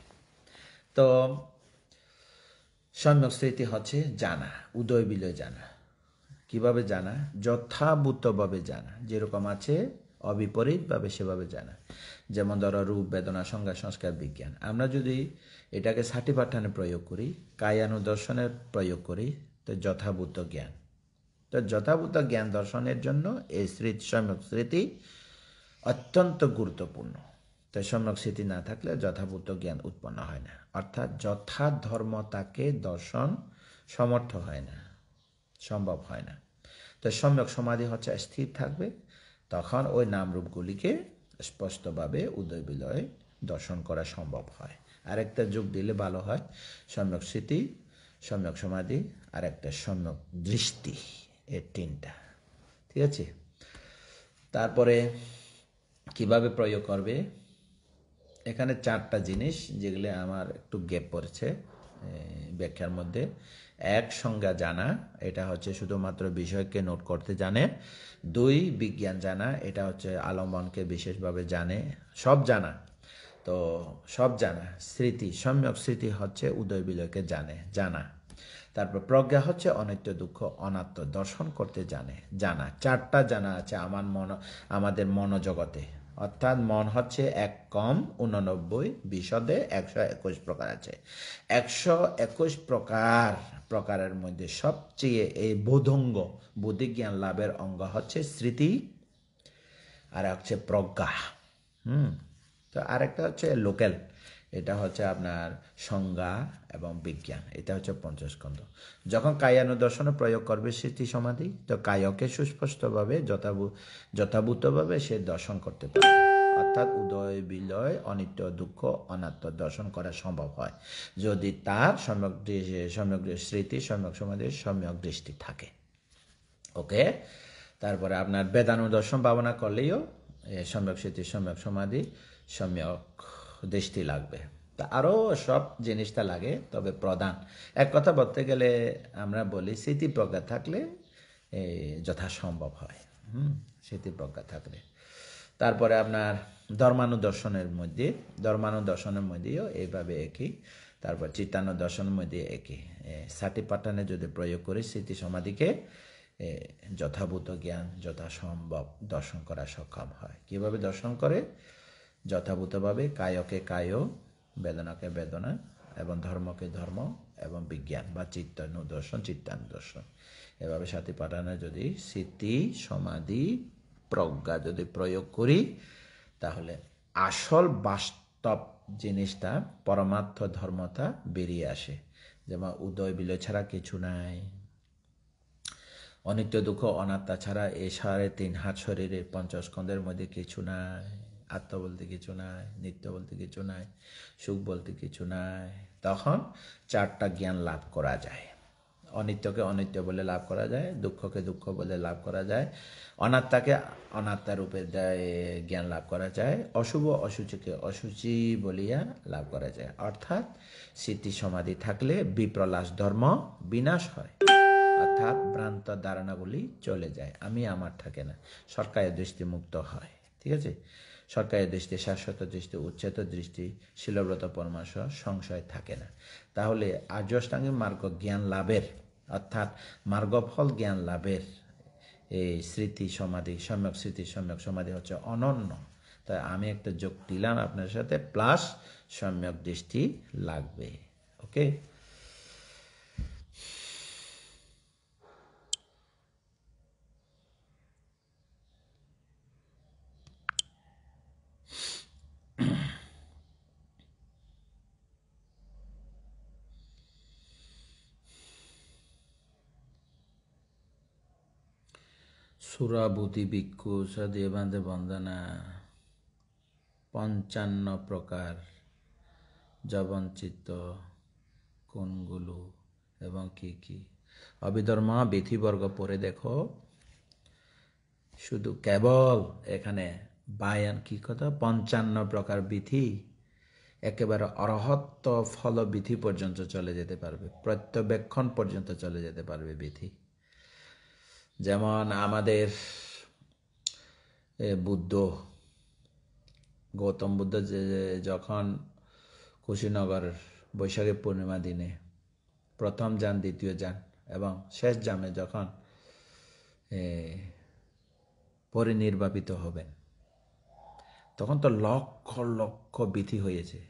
তো সম্যক স্মৃতি হচ্ছে জানা, উদয় বিলয় জানা। কিভাবে জানা? যথাভূতভাবে জানা, যেরকম আছে অবিপরীতভাবে সেভাবে জানা। যেমন ধরো রূপ, বেদনা, সংজ্ঞা, সংস্কার, বিজ্ঞান। আমরা যদি এটাকে সাটিপাঠানে প্রয়োগ করি, কায়ানুদর্শনের প্রয়োগ করি, তো যথাভূত জ্ঞান। তো যথাভূত জ্ঞান দর্শনের জন্য এই সম্যক স্মৃতি অত্যন্ত গুরুত্বপূর্ণ। তো সম্যক স্মৃতি না থাকলে যথাভূত জ্ঞান উৎপন্ন হয় না, অর্থাৎ যথাধর্মতাকে দর্শন সমর্থ হয় না, সম্ভব হয় না। তো সম্যক সমাধি হচ্ছে স্থির থাকবে, তখন ওই নামরূপগুলিকে স্পষ্টভাবে উদয় বিলয় দর্শন করা সম্ভব হয়। আরেকটা যোগ দিলে ভালো হয়, সম্যক স্মৃতি, সম্যক সমাধি, আর একটা সম্যক দৃষ্টি, এই তিনটা। ঠিক আছে? তারপরে কিভাবে প্রয়োগ করবে? এখানে চারটা জিনিস যেগুলো আমার একটু গ্যাপ পড়েছে ব্যাখ্যার মধ্যে। এক, সংজ্ঞা জানা, এটা হচ্ছে শুধুমাত্র বিষয়কে নোট করতে জানে। দুই, বিজ্ঞান জানা, এটা হচ্ছে আলম্বনকে বিশেষভাবে জানে, সব জানা। তো সব জানা। স্মৃতি, সম্যক স্মৃতি হচ্ছে উদয় বিলয়কে জানা। তারপর প্রজ্ঞা হচ্ছে অনিত্য দুঃখ অনাত্ম দর্শন করতে জানা। চারটা জানা আছে আমাদের মনোজগতে। অর্থাৎ মন হচ্ছে 1 কম 89, বিশদে 121 প্রকার আছে। 121 প্রকারের মধ্যে সবচেয়ে এই বোধঙ্গ, বুদ্ধিজ্ঞান লাভের অঙ্গ হচ্ছে স্মৃতি, আর হচ্ছে প্রজ্ঞা। তো আরেকটা হচ্ছে লোকাল, এটা হচ্ছে আপনার সংজ্ঞা এবং বিজ্ঞান, এটা হচ্ছে পঞ্চস্কন্ধ। যখন কায়ানুদর্শনে প্রয়োগ করবে স্মৃতি সমাধি, তো কায়কে সুস্পষ্টভাবে যথাভূতভাবে সে দর্শন করতে পারে, অর্থাৎ উদয় বিলয় অনিত্য দুঃখ অনাত্ম দর্শন করা সম্ভব হয় যদি তার সম্যক স্মৃতি সম্যক সমাধির সম্যক দৃষ্টি থাকে। ওকে, তারপরে আপনার বেদানুদর্শন ভাবনা করলেও সম্যক স্মৃতি সম্যক সমাধি সম্যক দৃষ্টি লাগবে। তা আরও সব জিনিসটা লাগে, তবে প্রধান এক কথা বলতে গেলে আমরা বলি স্মৃতিপ্রজ্ঞা থাকলে যথাসম্ভব হয়। স্মৃতিপ্রজ্ঞা থাকলে। তারপরে আপনার ধর্মানুদর্শনের মধ্যেও এইভাবে একই। তারপর চিত্তানুদর্শনের মধ্যে একই। সাটিপাটানে যদি প্রয়োগ করি স্মৃতি সমাধিকে যথাভূত জ্ঞান যথাসম্ভব দর্শন করা সক্ষম হয়। কিভাবে দর্শন করে? যথাভূতভাবে কায়কে কায়, বেদনাকে বেদনা, এবং ধর্মকে ধর্ম, এবং বিজ্ঞান বা চিত্তানুদর্শন এভাবে সাটিপাটানে যদি স্মৃতি সমাধি প্রজ্ঞা যদি প্রয়োগ করি, তাহলে আসল বাস্তব জিনিসটা পরমার্থ ধর্মতা বেরিয়ে আসে। যেমন উদয় বিলয় ছাড়া কিছু নাই, অনিত্য দুঃখ অনাত্মা ছাড়া এই 3.5 হাত শরীরের পঞ্চস্কন্ধের মধ্যে কিছু নাই, আত্ম বলতে কিছু নাই, নিত্য বলতে কিছু নাই, সুখ বলতে কিছু নাই। তখন 4টা জ্ঞান লাভ করা যায়। অনিত্যকে অনিত্য বলে লাভ করা যায়, দুঃখকে দুঃখ বলে লাভ করা যায়, অনাত্মাকে অনাত্মা রূপে জ্ঞান লাভ করা যায়, অশুভ অসুচিকে অসুচি বলিয়া লাভ করা যায়। অর্থাৎ স্মৃতি সমাধি থাকলে বিপ্রলাস ধর্ম বিনাশ হয়, অর্থাৎ ভ্রান্ত ধারণাগুলি চলে যায়, আমি আমার থাকে না, সরকারের দৃষ্টি মুক্ত হয়। ঠিক আছে, সরকারের দৃষ্টি, শাশ্বত দৃষ্টি, উচ্ছেদ দৃষ্টি, শিলব্রত পরমার্শ, সংশয় থাকে না। তাহলে আর্য অষ্টাঙ্গিক মার্গ জ্ঞান লাভের, অর্থাৎ মার্গফল জ্ঞান লাভের এই স্মৃতি সমাধি সম্যক স্মৃতি সম্যক সমাধি হচ্ছে অনন্য। তাই আমি একটা যোগ দিলাম আপনার সাথে, প্লাস সম্যক দৃষ্টি লাগবে। ওকে, সুরাবুতি ভিক্ষু সদেবান্ধে বন্দনা 55 প্রকার জবনচিত্ত কোনগুলো এবং কি কি? অভিধর্ম বিধিবর্গ পড়ে দেখো, শুধু কেবল এখানে বায়ান কি কথা, 55 প্রকার বিধি, একেবারে অরহত্ত ফল বিধি পর্যন্ত চলে যেতে পারবে, প্রত্যবেক্ষণ পর্যন্ত চলে যেতে পারবে বিধি। যেমন আমাদের বুদ্ধ, গৌতম বুদ্ধ যখন কুশীনগর বৈশাখী পূর্ণিমা দিনে প্রথম যান, দ্বিতীয় যান এবং শেষ জামে যখন পরিনির্বাপিত হবেন, তখন তো লক্ষ লক্ষ বিধি হয়েছে,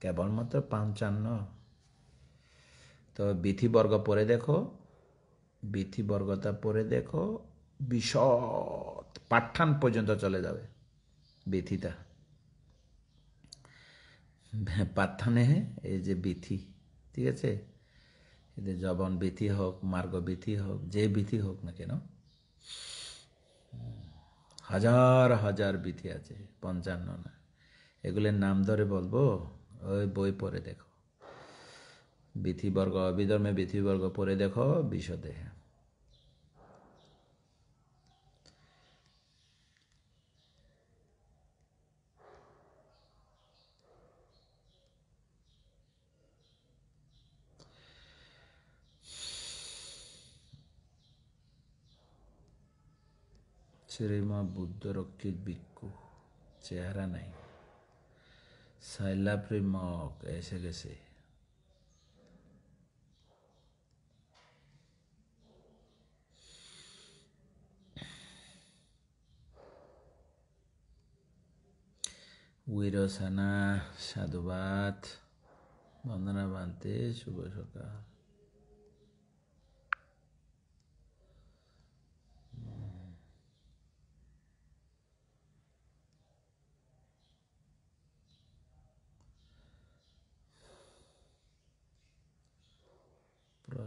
কেবলমাত্র 55। তো বিধিবর্গ পড়ে দেখো, বিধিবর্গতা পড়ে দেখো, বিশদ পাঠান পর্যন্ত চলে যাবে বিধিটা। পাঠানে এই যে বিধি, ঠিক আছে, এদের জবন বিধি হোক, মার্গ বিধি হোক, যে বিধি হোক না কেন, হাজার হাজার বিধি আছে, 55 না। এগুলোর নাম ধরে বলবো, ওই বই পড়ে দেখো, বিধিবর্গ অভিধর্মে বিধিবর্গ পড়ে দেখো বিশদে। শ্রীমা বুদ্ধ রক্ষিত ভিক্ষু, চেহারা নাই, সাইলাপ্রি মগ এসে গেছে। উইরসানা সাধুবাদ, বন্দনা বান্তে, শুভ সকাল।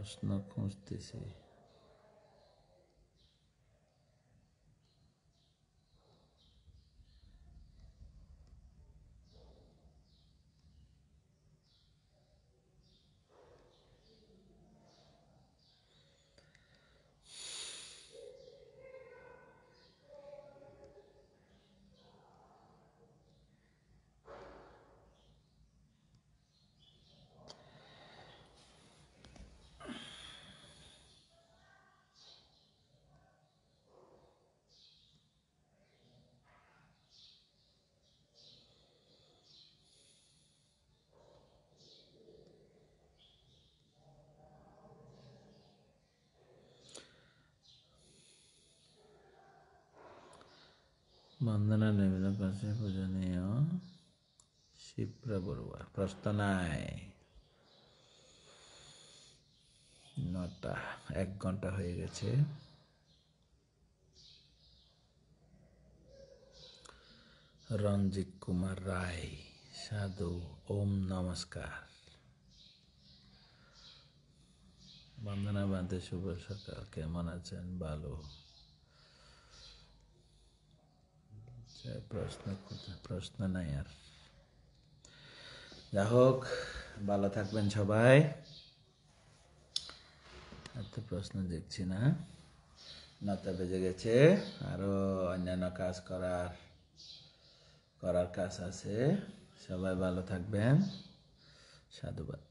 প্রশ্ন খুঁজতেছি। বন্দনা নিবেদন কাছে পূজনীয় শিপ্রা বড়ুয়া। প্রশ্ন নাই। 9টা, 1 ঘন্টা হয়ে গেছে। রঞ্জিত কুমার রায়, সাধু, ওম নমস্কার। বন্দনা বান্তে, শুভ সকাল, কেমন আছেন? ভালো। প্রশ্ন নাই আর। যা হোক, ভালো থাকবেন সবাই। এত প্রশ্ন দেখছি না। 9টা বেজে গেছে, আরো অন্যান্য কাজ করার কাজ আছে। সবাই ভালো থাকবেন। সাধুবাদ।